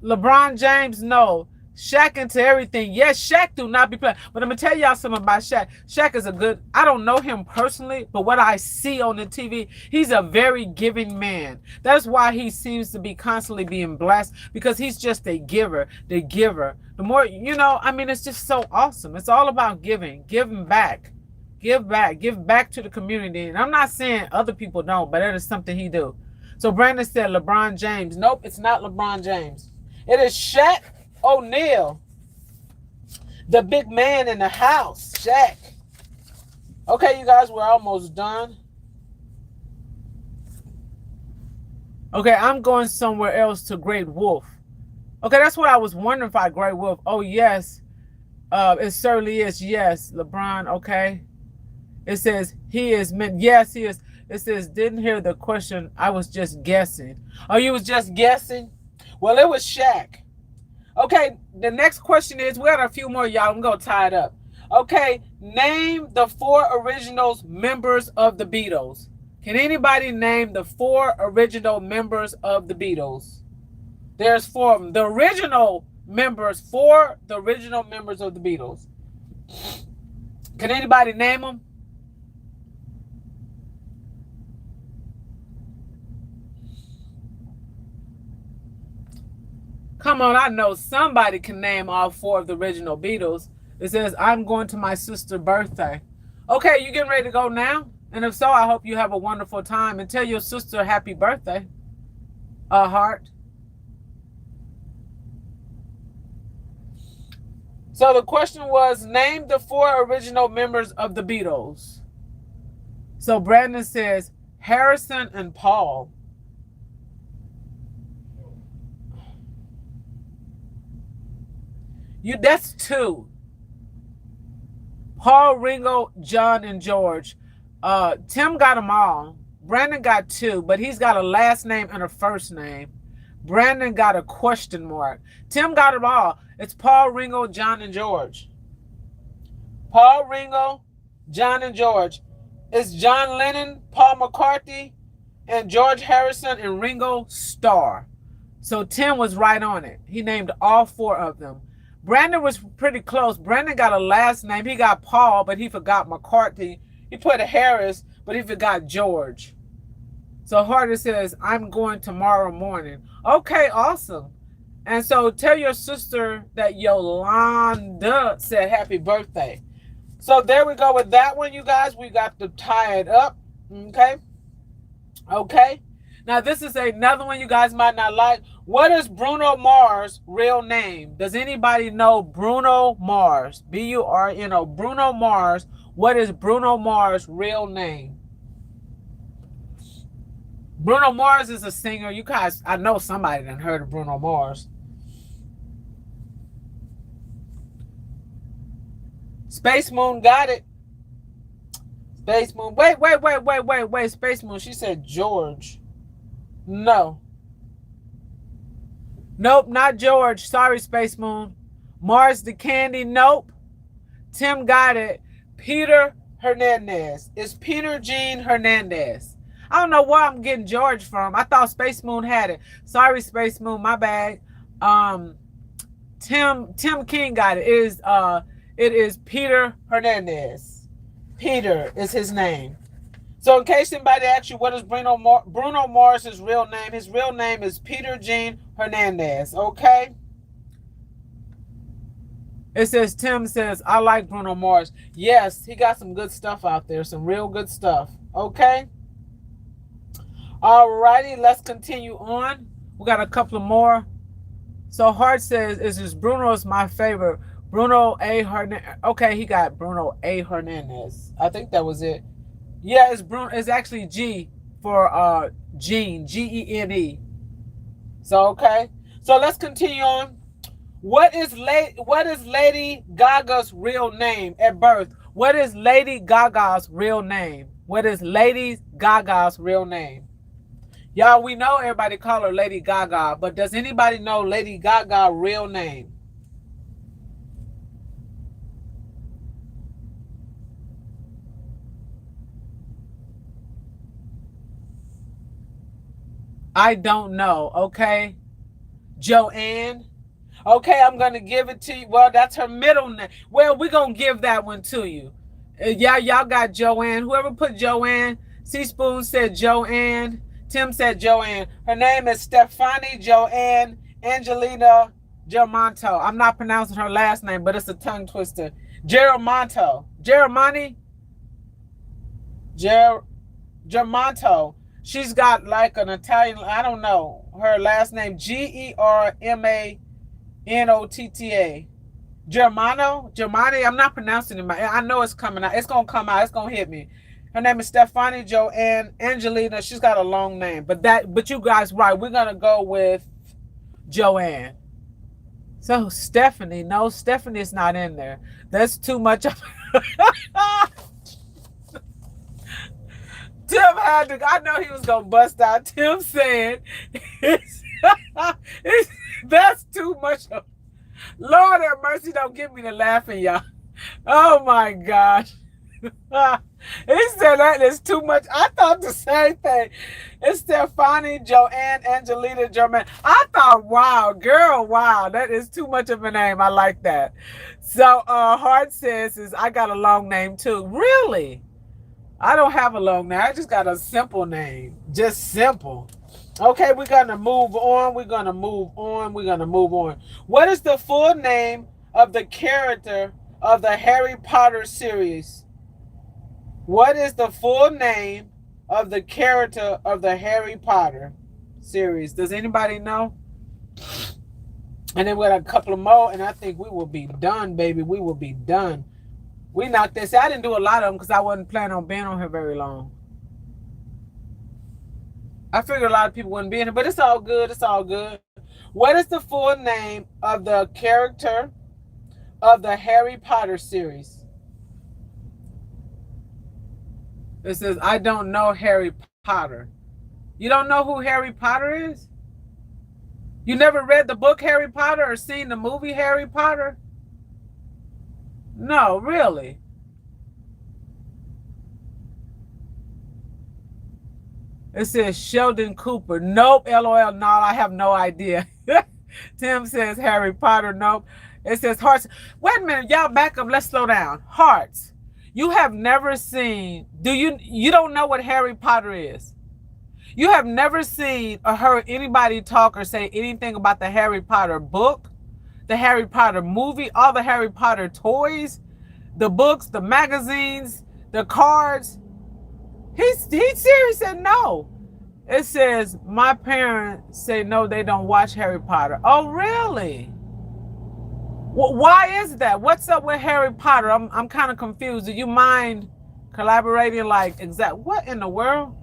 LeBron James, no. Shaq into everything. Yes, Shaq do not be playing. But I'm going to tell y'all something about Shaq. Shaq is a good, I don't know him personally, but what I see on the TV, he's a very giving man. That's why he seems to be constantly being blessed, because he's just a giver, the giver. The more, you know, I mean, it's just so awesome. It's all about giving back. Give back to the community. And I'm not saying other people don't, but that is something he do. So Brandon said LeBron James. Nope, it's not LeBron James. It is Shaq O'Neal, the big man in the house, Shaq. Okay, you guys, we're almost done. Okay, I'm going somewhere else to Great Wolf. Okay, that's what I was wondering if I Great Wolf. Oh, yes. It certainly is. Yes, LeBron. Okay. It says he is meant. Yes, he is. It says didn't hear the question. I was just guessing. Oh, you was just guessing? Well, it was Shaq. Okay, the next question is, we got a few more, y'all. I'm going to tie it up. Okay, name the 4 original members of the Beatles. Can anybody name the 4 original members of the Beatles? There's 4 of them. The original members, 4 the original members of the Beatles. Can anybody name them? Come on, I know somebody can name all 4 of the original Beatles. It says, I'm going to my sister's birthday. Okay, you getting ready to go now? And if so, I hope you have a wonderful time. And tell your sister happy birthday. Heart. So the question was, name the 4 original members of the Beatles. So Brandon says, Harrison and Paul. That's 2. Paul, Ringo, John, and George. Tim got them all. Brandon got 2, but he's got a last name and a first name. Brandon got a question mark. Tim got them all. It's Paul, Ringo, John, and George. Paul, Ringo, John, and George. It's John Lennon, Paul McCartney, and George Harrison, and Ringo Starr. So Tim was right on it. He named all 4 of them. Brandon was pretty close. Brandon got a last name. He got Paul, but he forgot McCartney. He put Harris, but he forgot George. So Harder says, I'm going tomorrow morning. Okay, awesome. And so tell your sister that Yoolanda said happy birthday. So there we go with that one, you guys. We got to tie it up. Okay. Okay. Now this is another one you guys might not like. What is Bruno Mars' real name? Does anybody know Bruno Mars? B-U-R-N-O. Bruno Mars. What is Bruno Mars' real name? Bruno Mars is a singer. You guys, I know somebody done heard of Bruno Mars. Space Moon got it. Space Moon. Wait. Space Moon. She said George. No. Nope, not George. Sorry, Space Moon. Mars the Candy. Nope. Tim got it. Peter Hernandez. It's Peter Gene Hernandez. I don't know where I'm getting George from. I thought Space Moon had it. Sorry, Space Moon. My bad. Tim King got it. It is Peter Hernandez. Peter is his name. So in case anybody asks you what is Bruno Mars' real name, his real name is Peter Gene Hernandez. Okay? It says, Tim says, I like Bruno Mars. Yes, he got some good stuff out there. Some real good stuff. Okay? Alrighty, let's continue on. We got a couple of more. So Hart says, is Bruno's my favorite. Bruno A. Hernandez. Okay, he got Bruno A. Hernandez. I think that was it. Yeah, it's Bruno. It's actually G for Gene. Gene. So okay. So let's continue on. What is Lady Gaga's real name at birth? What is Lady Gaga's real name? What is Lady Gaga's real name? Y'all, we know everybody call her Lady Gaga, but does anybody know Lady Gaga's real name? I don't know, okay? Joanne. Okay, I'm going to give it to you. Well, that's her middle name. Well, we're going to give that one to you. Yeah, y'all got Joanne. Whoever put Joanne, C-Spoon said Joanne. Tim said Joanne. Her name is Stephanie Joanne Angelina Germanto. I'm not pronouncing her last name, but it's a tongue twister. Germanto. Germanto. She's got like an Italian, I don't know, her last name, Germanotta. Germani, I'm not pronouncing it. I know it's coming out. It's going to come out. It's going to hit me. Her name is Stephanie Joanne Angelina. She's got a long name. But you guys, right, we're going to go with Joanne. So Stephanie, no, Stephanie's not in there. That's too much of Tim had to, I know he was going to bust out. Tim said, that's too much of, Lord have mercy, don't give me the laughing, y'all. Oh my gosh. He said that is too much. I thought the same thing. It's Stephanie Joanne Angelina German. I thought, wow, girl, wow, that is too much of a name. I like that. So Hart says, I got a long name too. Really? I don't have a long name. I just got a simple name. Just simple. Okay, we're going to move on. We're going to move on. We're going to move on. What is the full name of the character of the Harry Potter series? What is the full name of the character of the Harry Potter series? Does anybody know? And then we got a couple of more, and I think we will be done, baby. We will be done. We knocked this out. I didn't do a lot of them because I wasn't planning on being on here very long. I figured a lot of people wouldn't be in here, but it's all good. It's all good. What is the full name of the character of the Harry Potter series? It says, I don't know Harry Potter. You don't know who Harry Potter is? You never read the book Harry Potter or seen the movie Harry Potter? No, really. It says Sheldon Cooper. Nope, LOL, no, I have no idea. Tim says Harry Potter, nope. It says Hearts. Wait a minute, y'all back up, let's slow down. Hearts, you have never seen, you don't know what Harry Potter is? You have never seen or heard anybody talk or say anything about the Harry Potter book, the Harry Potter movie, all the Harry Potter toys, the books, the magazines, the cards? He serious said no. It says, my parents say no, they don't watch Harry Potter. Oh, really? Well, why is that? What's up with Harry Potter? I'm kind of confused. Do you mind collaborating? Like, what in the world?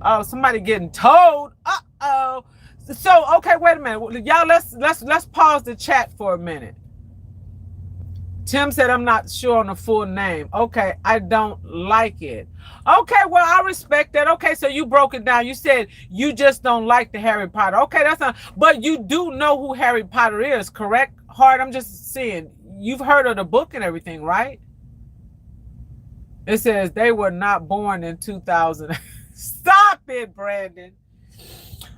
Oh, somebody getting told. Uh-oh. So, okay, wait a minute. Y'all, let's pause the chat for a minute. Tim said, I'm not sure on the full name. Okay, I don't like it. Okay, well, I respect that. Okay, so you broke it down. You said you just don't like the Harry Potter. Okay, that's not, but you do know who Harry Potter is, correct? Hart, I'm just saying, you've heard of the book and everything, right? It says they were not born in 2000. Stop it, Brandon.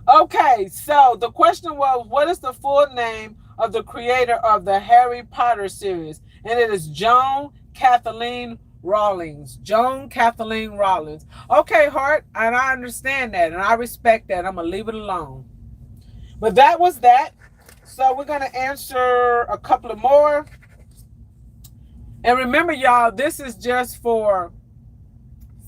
Okay, so the question was, what is the full name of the creator of the Harry Potter series? And it is Joan Kathleen Rawlings. Joan Kathleen Rawlings. Okay, Hart, and I understand that, and I respect that. I'm going to leave it alone. But that was that. So we're going to answer a couple of more. And remember, y'all, this is just for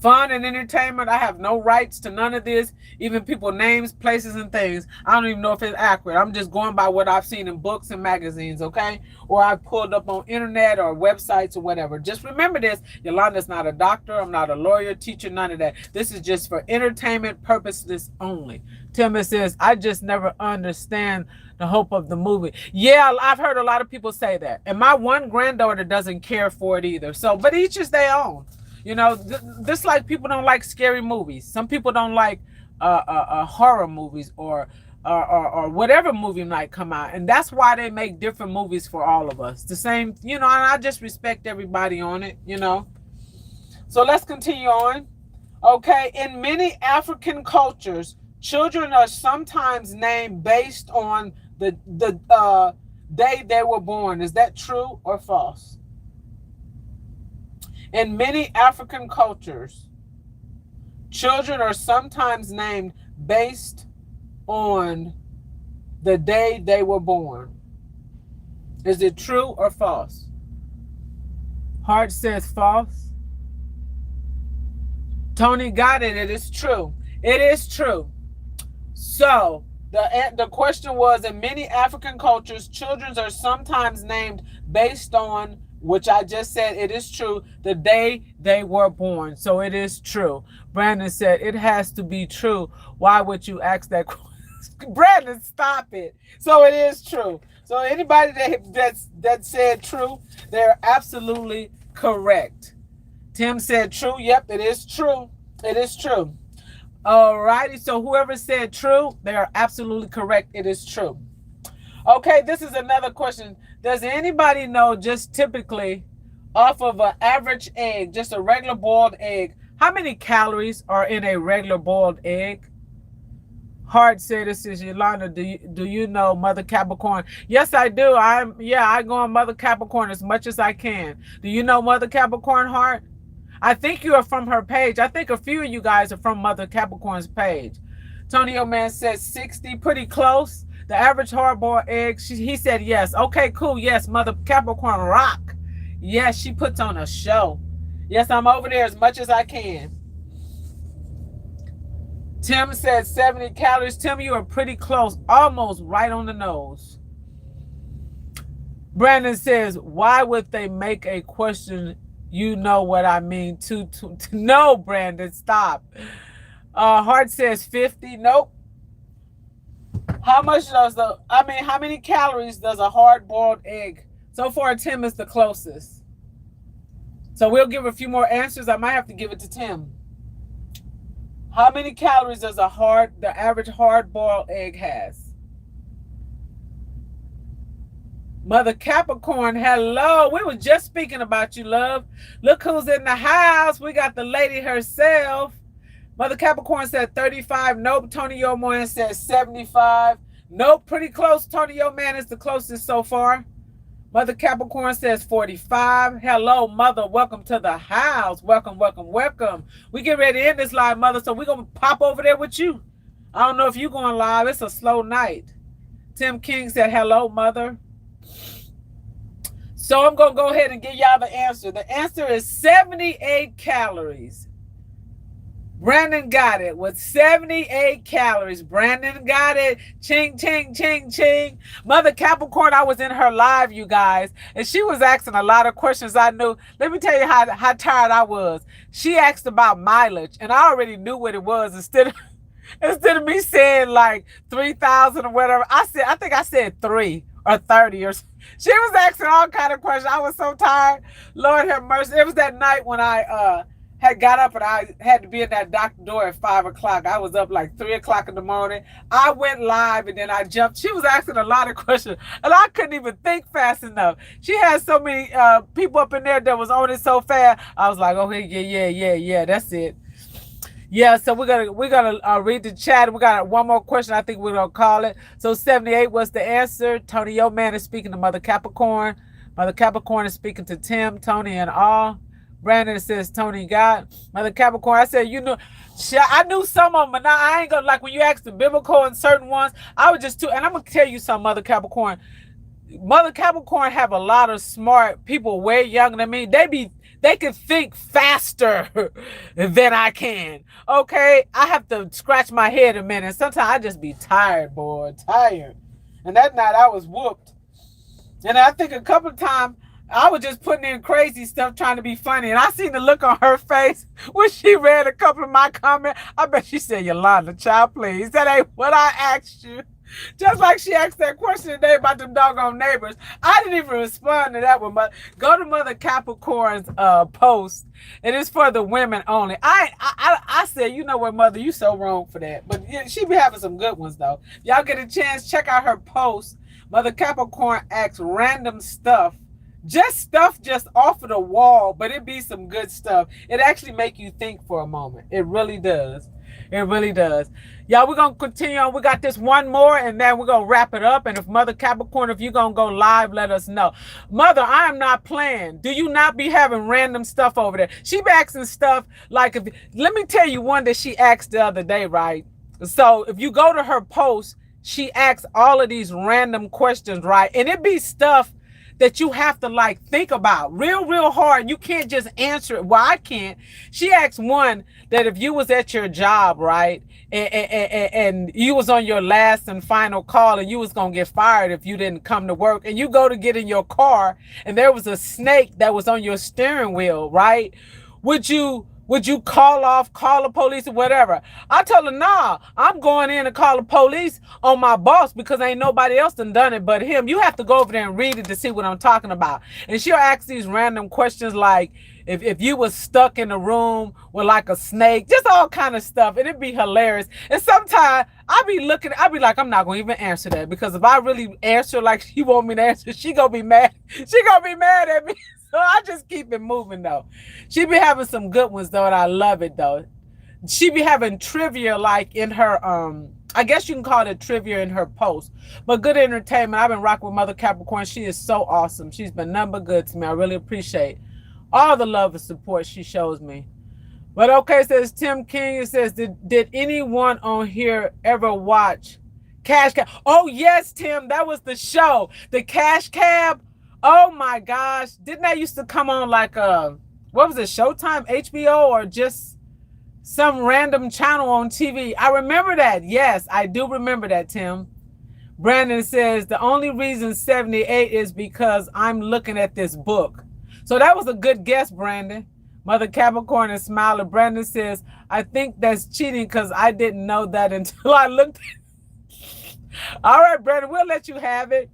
Fun and entertainment. I have no rights to none of this. Even people names, places, and things. I don't even know if it's accurate. I'm just going by what I've seen in books and magazines, okay? Or I've pulled up on internet or websites or whatever. Just remember this. Yoolanda's not a doctor. I'm not a lawyer, teacher, none of that. This is just for entertainment purposes only. Tim says, I just never understand the hope of the movie. Yeah, I've heard a lot of people say that. And my one granddaughter doesn't care for it either. So, but each is their own. You know, just like people don't like scary movies. Some people don't like horror movies or whatever movie might come out. And that's why they make different movies for all of us. The same, you know, and I just respect everybody on it, you know. So let's continue on. Okay, in many African cultures, children are sometimes named based on the day they were born. Is that true or false? In many African cultures, children are sometimes named based on the day they were born. Is it true or false? Heart says false. Tony got it. It is true. It is true. So the question was, in many African cultures, children are sometimes named based on, which I just said, it is true, the day they were born. So it is true. Brandon said, it has to be true. Why would you ask that question? Brandon, stop it. So it is true. So anybody that said true, they're absolutely correct. Tim said true. Yep, it is true. It is true. All righty. So whoever said true, they are absolutely correct. It is true. Okay, this is another question. Does anybody know, just typically off of an average egg, just a regular boiled egg, how many calories are in a regular boiled egg? Hart said, this is Yoolanda. Do you know Mother Capricorn? Yes, I do. I go on Mother Capricorn as much as I can. Do you know Mother Capricorn, Hart? I think you are from her page. I think a few of you guys are from Mother Capricorn's page. Tony O'Man says 60, pretty close. The average hard-boiled egg, he said yes. Okay, cool. Yes, Mother Capricorn rock. Yes, she puts on a show. Yes, I'm over there as much as I can. Tim said 70 calories. Tim, you are pretty close. Almost right on the nose. Brandon says, why would they make a question? You know what I mean. To no, Brandon, stop. Hart says 50. Nope. How many calories does a hard-boiled egg? So far, Tim is the closest. So we'll give a few more answers. I might have to give it to Tim. How many calories does the average hard-boiled egg has? Mother Capricorn, hello. We were just speaking about you, love. Look who's in the house. We got the lady herself. Mother Capricorn said 35. Nope. Tony O'Man said 75. Nope. Pretty close. Tony O'Man is the closest so far. Mother Capricorn says 45. Hello, Mother. Welcome to the house. Welcome, welcome, welcome. We get ready to end this live, Mother, so we're going to pop over there with you. I don't know if you're going live. It's a slow night. Tim King said, hello, Mother. So I'm going to go ahead and give y'all the answer. The answer is 78 calories. Brandon got it with 78 calories. Brandon got it. Ching, ching, ching, ching. Mother Capricorn, I was in her live, you guys, and she was asking a lot of questions I knew. Let me tell you how tired I was. She asked about mileage, and I already knew what it was. Instead of me saying like 3,000 or whatever, I think I said 3 or 30 or something. She was asking all kind of questions. I was so tired. Lord have mercy. It was that night when I had got up and I had to be in that doctor door at 5 o'clock. I was up like 3 o'clock in the morning. I went live and then I jumped. She was asking a lot of questions and I couldn't even think fast enough. She had so many people up in there that was on it so fast. I was like, okay, yeah, that's it. Yeah, so we're gonna read the chat. We got one more question. I think we're gonna call it. So 78 was the answer. Tony O'Man is speaking to Mother Capricorn. Mother Capricorn is speaking to Tim, Tony, and all. Brandon says Tony got Mother Capricorn. I said, you know, I knew some of them, but now I ain't gonna, like when you ask the biblical and certain ones, I was just too. And I'm gonna tell you something, Mother Capricorn. Mother Capricorn have a lot of smart people way younger than me. They can think faster than I can. Okay, I have to scratch my head a minute. Sometimes I just be tired, boy, tired. And that night I was whooped. And I think a couple of times I was just putting in crazy stuff trying to be funny. And I seen the look on her face when she read a couple of my comments. I bet she said, Yoolanda, child, please. That ain't what I asked you. Just like she asked that question today about them doggone neighbors. I didn't even respond to that one, but go to Mother Capricorn's post, and it's for the women only. I said, you know what, Mother, you so wrong for that. But yeah, she be having some good ones, though. Y'all get a chance, check out her post. Mother Capricorn asks random stuff. Just off of the wall, but it be some good stuff. It actually make you think for a moment. It really does. It really does. Y'all, we're going to continue on. We got this one more, and then we're going to wrap it up. And if Mother Capricorn, if you're going to go live, let us know. Mother, I am not playing. Do you not be having random stuff over there? She be asking stuff like, let me tell you one that she asked the other day, right? So if you go to her post, she asks all of these random questions, right? And it be stuff that you have to like think about real hard. You can't just answer it. Well, I can't. She asked one that if you was at your job, right, and you was on your last and final call and you was going to get fired if you didn't come to work, and you go to get in your car and there was a snake that was on your steering wheel, right? Would you call the police or whatever? I told her, nah, I'm going in and call the police on my boss because ain't nobody else done it but him. You have to go over there and read it to see what I'm talking about. And she'll ask these random questions like, if you was stuck in a room with like a snake, just all kind of stuff. And it'd be hilarious. And sometimes I be like, I'm not going to even answer that, because if I really answer like she want me to answer, she going to be mad. She going to be mad at me. So I just keep it moving, though. She be having some good ones, though, and I love it, though. She be having trivia, like, in her, I guess you can call it trivia in her post. But good entertainment. I've been rocking with Mother Capricorn. She is so awesome. She's been nothing but good to me. I really appreciate all the love and support she shows me. But, okay, it says Tim King. It says, did anyone on here ever watch Cash Cab? Oh, yes, Tim. That was the show. The Cash Cab. Oh my gosh. Didn't that used to come on like what was it, Showtime, HBO, or just some random channel on TV? I remember that. Yes, I do remember that, Tim. Brandon says the only reason 78 is because I'm looking at this book. So that was a good guess, Brandon. Mother Capricorn is smiling. Brandon says, I think that's cheating because I didn't know that until I looked. All right, Brandon, we'll let you have it.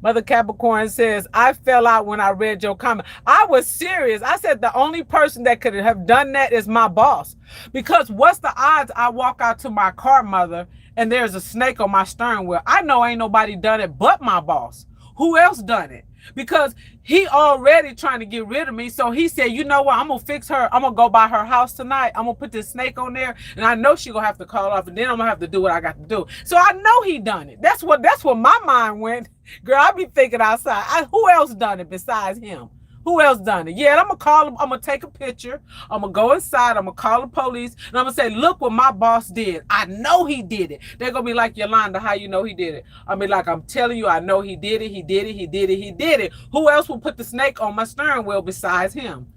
Mother Capricorn says, I fell out when I read your comment. I was serious. I said the only person that could have done that is my boss. Because what's the odds I walk out to my car, Mother, and there's a snake on my steering wheel? I know ain't nobody done it but my boss. Who else done it? Because he already trying to get rid of me. So he said, you know what? I'm going to fix her. I'm going to go by her house tonight. I'm going to put this snake on there. And I know she going to have to call off. And then I'm going to have to do what I got to do. So I know he done it. That's what my mind went. Girl, I be thinking outside. Who else done it besides him? Who else done it? Yeah, I'm going to call him. I'm going to take a picture. I'm going to go inside. I'm going to call the police. And I'm going to say, look what my boss did. I know he did it. They're going to be like, Yoolanda, how you know he did it? I mean, like, I'm telling you, I know he did it. He did it. He did it. He did it. Who else will put the snake on my steering wheel besides him?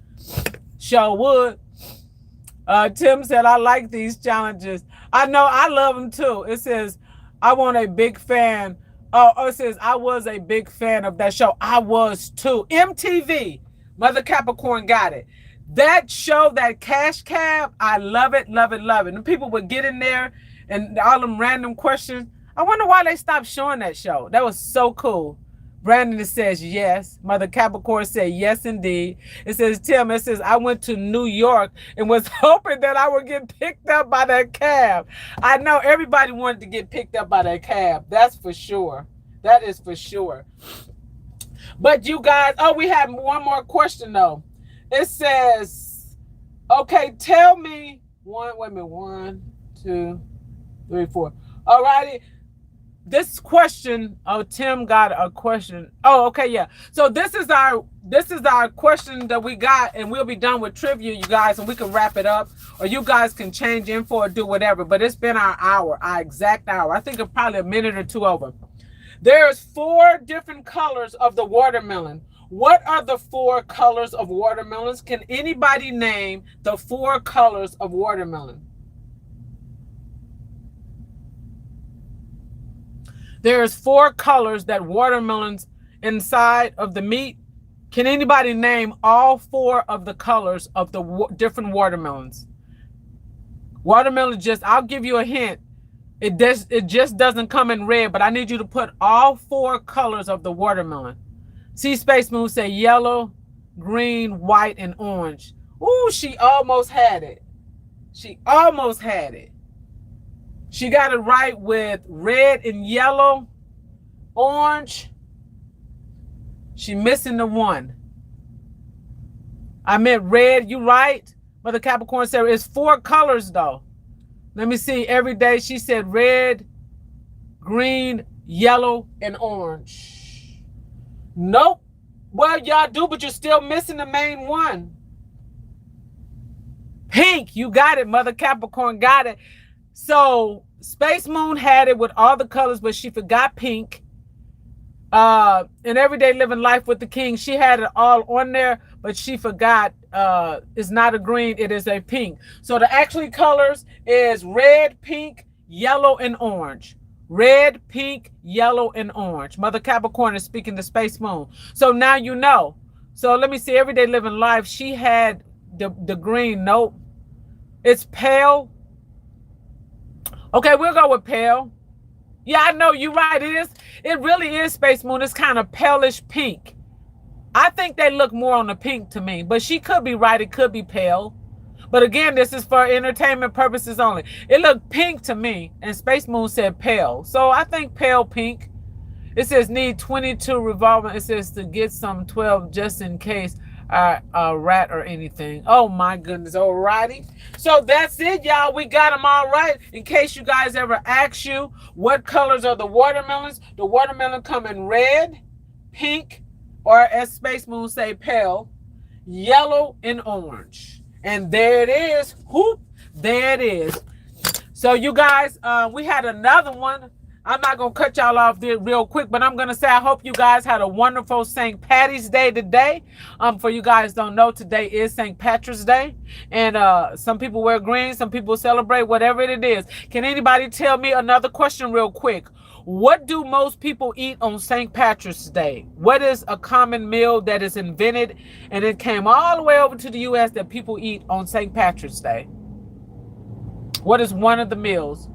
Sure would. Tim said, I like these challenges. I know. I love them, too. It says, I want a big fan. Oh, it says, I was a big fan of that show. I was too. MTV. Mother Capricorn got it. That show, that Cash Cab, I love it, love it, love it. And people would get in there and all them random questions. I wonder why they stopped showing that show. That was so cool. Brandon says yes. Mother Capricorn said yes, indeed. It says, Tim, it says, I went to New York and was hoping that I would get picked up by that cab. I know everybody wanted to get picked up by that cab. That's for sure. That is for sure. But you guys, we have one more question, though. It says, okay, tell me, wait a minute, 1, 2, 3, 4. All righty. This question, Tim got a question. Oh, okay, yeah. So this is our question that we got, and we'll be done with trivia, you guys, and we can wrap it up, or you guys can change info or do whatever. But it's been our exact hour. I think it's probably a minute or two over. There's 4 different colors of the watermelon. What are the 4 colors of watermelons? Can anybody name the 4 colors of watermelon? There's 4 colors that watermelons inside of the meat. Can anybody name all 4 of the colors of the different watermelons? Watermelon I'll give you a hint. It just doesn't come in red, but I need you to put all 4 colors of the watermelon. See, Space Moon say yellow, green, white, and orange. Ooh, she almost had it. She almost had it. She got it right with red and yellow, orange. She missing the 1. I meant red, you right? Mother Capricorn said it's 4 colors though. Let me see. Every day she said red, green, yellow, and orange. Nope. Well, y'all do, but you're still missing the main one. Pink. You got it. Mother Capricorn got it. So Space Moon had it with all the colors, but she forgot pink. In Everyday Living Life with the King, she had it all on there, but she forgot it's not a green, it is a pink. So the actual colors is red, pink, yellow, and orange. Red, pink, yellow, and orange. Mother Capricorn is speaking to Space Moon. So now you know. So let me see. Everyday Living Life, she had the green. Nope. It's pale. Okay, we'll go with pale. Yeah, I know you're right. It really is Space Moon. It's kind of palish pink. I think they look more on the pink to me, but she could be right. It could be pale. But again, this is for entertainment purposes only. It looked pink to me, and Space Moon said pale. So I think pale pink. It says need 22 revolving. It says to get some 12 just in case a rat or anything. Oh my goodness. Alrighty. So that's it, y'all. We got them all right. In case you guys ever ask you what colors are the watermelons, the watermelon come in red, pink, or as Space Moon say, pale, yellow, and orange. And there it is. Whoop. There it is. So you guys, we had another one. I'm not going to cut y'all off there real quick, but I'm going to say I hope you guys had a wonderful St. Patty's Day today. For you guys don't know, today is St. Patrick's Day. And some people wear green, some people celebrate, whatever it is. Can anybody tell me another question real quick? What do most people eat on St. Patrick's Day? What is a common meal that is invented and it came all the way over to the U.S. that people eat on St. Patrick's Day? What is one of the meals?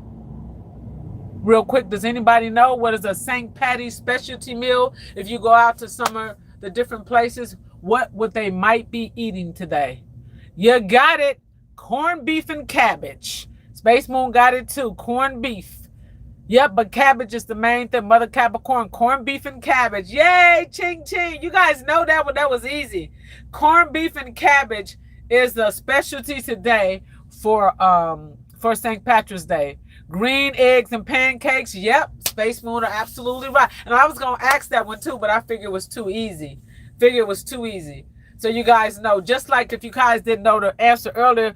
Real quick, does anybody know what is a St. Patty's specialty meal? If you go out to some of the different places, what would they might be eating today? You got it. Corned beef and cabbage. Space Moon got it too. Corned beef. Yep, but cabbage is the main thing. Mother Capricorn, corned beef and cabbage. Yay, ching ching. You guys know that one. That was easy. Corned beef and cabbage is the specialty today for St. Patrick's Day. Green eggs and pancakes. Yep, Space Moon are absolutely right. And I was going to ask that one too, but I figured it was too easy. So you guys know, just like if you guys didn't know the answer earlier,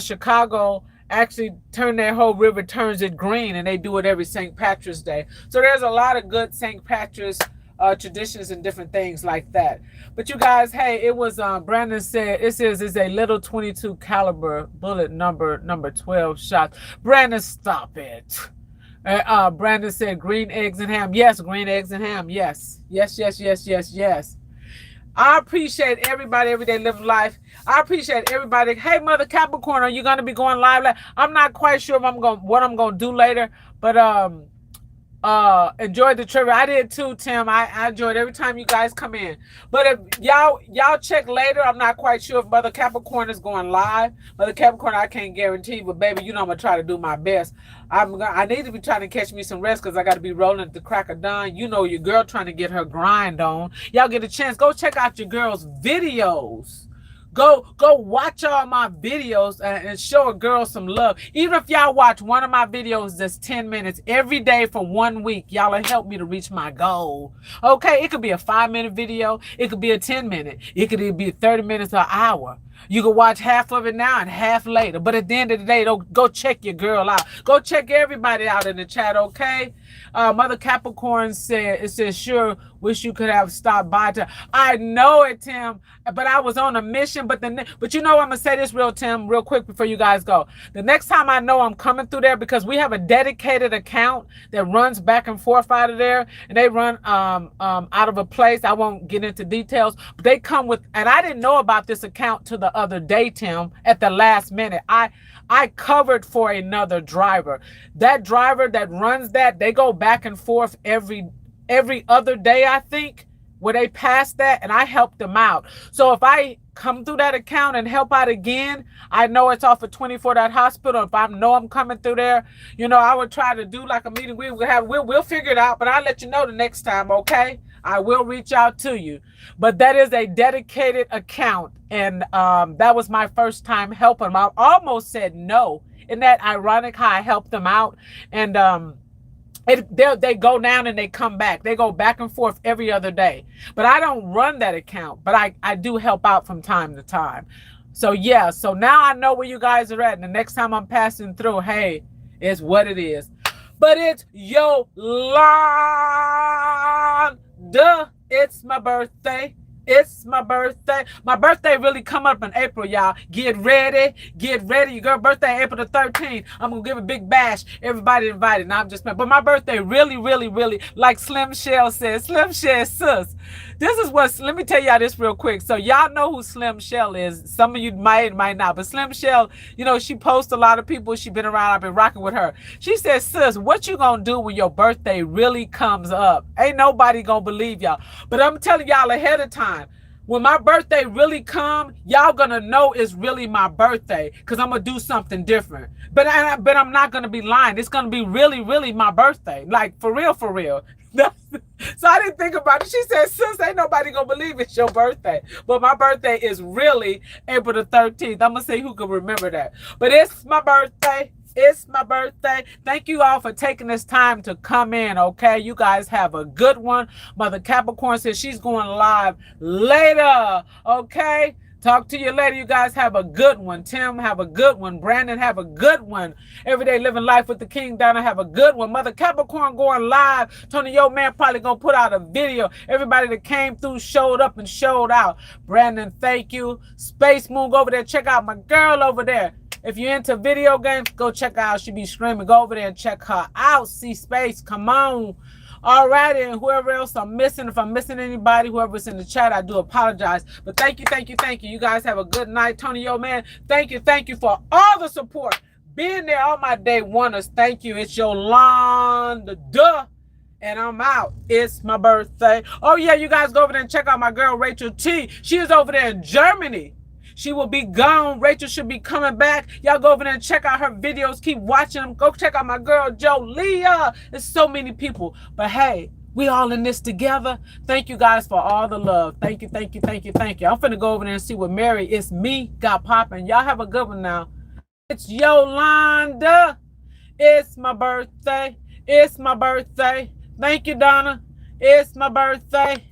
Chicago actually turned their whole river, turns it green, and they do it every St. Patrick's Day. So there's a lot of good St. Patrick's traditions and different things like that. But you guys, hey, it was Brandon said it says it's a little 22 caliber bullet number 12 shot. Brandon, stop it. Brandon said green eggs and ham. Yes, green eggs and ham. Yes. I appreciate everybody, Everyday Living Life. I appreciate everybody. Hey, Mother Capricorn, are you going to be going live? I'm not quite sure if what I'm going to do later, but enjoyed the trivia. I did too, Tim. I enjoyed every time you guys come in. But if y'all check later, I'm not quite sure if Mother Capricorn is going live. Mother Capricorn, I can't guarantee, but baby, you know I'm gonna try to do my best. I need to be trying to catch me some rest because I got to be rolling at the crack of dawn. You know your girl trying to get her grind on. Y'all get a chance, go check out your girl's videos. Go watch all my videos and show a girl some love. Even if y'all watch one of my videos that's 10 minutes every day for 1 week, y'all will help me to reach my goal. Okay, it could be a 5-minute video. It could be a 10-minute. It could be 30 minutes or an hour. You can watch half of it now and half later. But at the end of the day, don't go check your girl out. Go check everybody out in the chat, okay? Mother Capricorn said, it says, sure, wish you could have stopped by. I know it, Tim, but I was on a mission. But you know, I'm going to say this Tim, real quick before you guys go. The next time I know I'm coming through there, because we have a dedicated account that runs back and forth out of there, and they run out of a place. I won't get into details, but they come with, and I didn't know about this account till the other day, Tim, at the last minute. I covered for another driver. That driver that runs that, they go back and forth every other day, I think, where they pass that, and I help them out. So if I come through that account and help out again, I know it's off of 24 that hospital. If I know I'm coming through there, you know, I would try to do like a meeting. We'll figure it out, but I'll let you know the next time, okay? I will reach out to you. But that is a dedicated account, and that was my first time helping them. I almost said no. Isn't that ironic how I helped them out? And they go down and they come back. They go back and forth every other day. But I don't run that account, but I do help out from time to time. So yeah, so now I know where you guys are at. And the next time I'm passing through, hey, it's what it is. But it's Yooolandaa. It's my birthday. It's my birthday. My birthday really come up in April, y'all. Get ready. Get ready. Your girl birthday, April the 13th. I'm going to give a big bash. Everybody invited. Now I'm just, but my birthday really, like Slim Shell says. Slim Shell sis. This is what, let me tell y'all this real quick. So y'all know who Slim Shell is. Some of you might not. But Slim Shell, you know, she posts a lot of people. She been around. I've been rocking with her. She says, sis, what you going to do when your birthday really comes up? Ain't nobody going to believe y'all. But I'm telling y'all ahead of time. When my birthday really come, y'all gonna know it's really my birthday, because I'm gonna do something different. But I'm not gonna be lying. It's gonna be really my birthday. Like, for real. So I didn't think about it. She said, sis, ain't nobody gonna believe it's your birthday. But my birthday is really April the 13th. I'm gonna say who can remember that. But it's my birthday. It's my birthday. Thank you all for taking this time to come in, okay? You guys have a good one. Mother Capricorn says she's going live later, okay? Talk to you later. You guys have a good one. Tim, have a good one. Brandon, have a good one. Everyday Living Life with the King, Donna, have a good one. Mother Capricorn going live. Tony, yo, man, probably going to put out a video. Everybody that came through showed up and showed out. Brandon, thank you. Space Moon, go over there. Check out my girl over there. If you're into video games, go check out. She be screaming. Go over there and check her out. See Space, come on. All right, and whoever else I'm missing, if I'm missing anybody, whoever's in the chat, I do apologize. But thank you. You guys have a good night. Tony, yo, man, thank you for all the support. Being there all my day oneers. Thank you. It's Yooolandaa. And I'm out. It's my birthday. Oh, yeah, you guys go over there and check out my girl, Rachel T. She is over there in Germany. She will be gone. Rachel should be coming back. Y'all go over there and check out her videos. Keep watching them. Go check out my girl, Jolia. There's so many people. But hey, we all in this together. Thank you guys for all the love. Thank you. I'm finna go over there and see what Mary, it's me, got popping. Y'all have a good one now. It's Yooolandaa. It's my birthday. It's my birthday. Thank you, Donna. It's my birthday.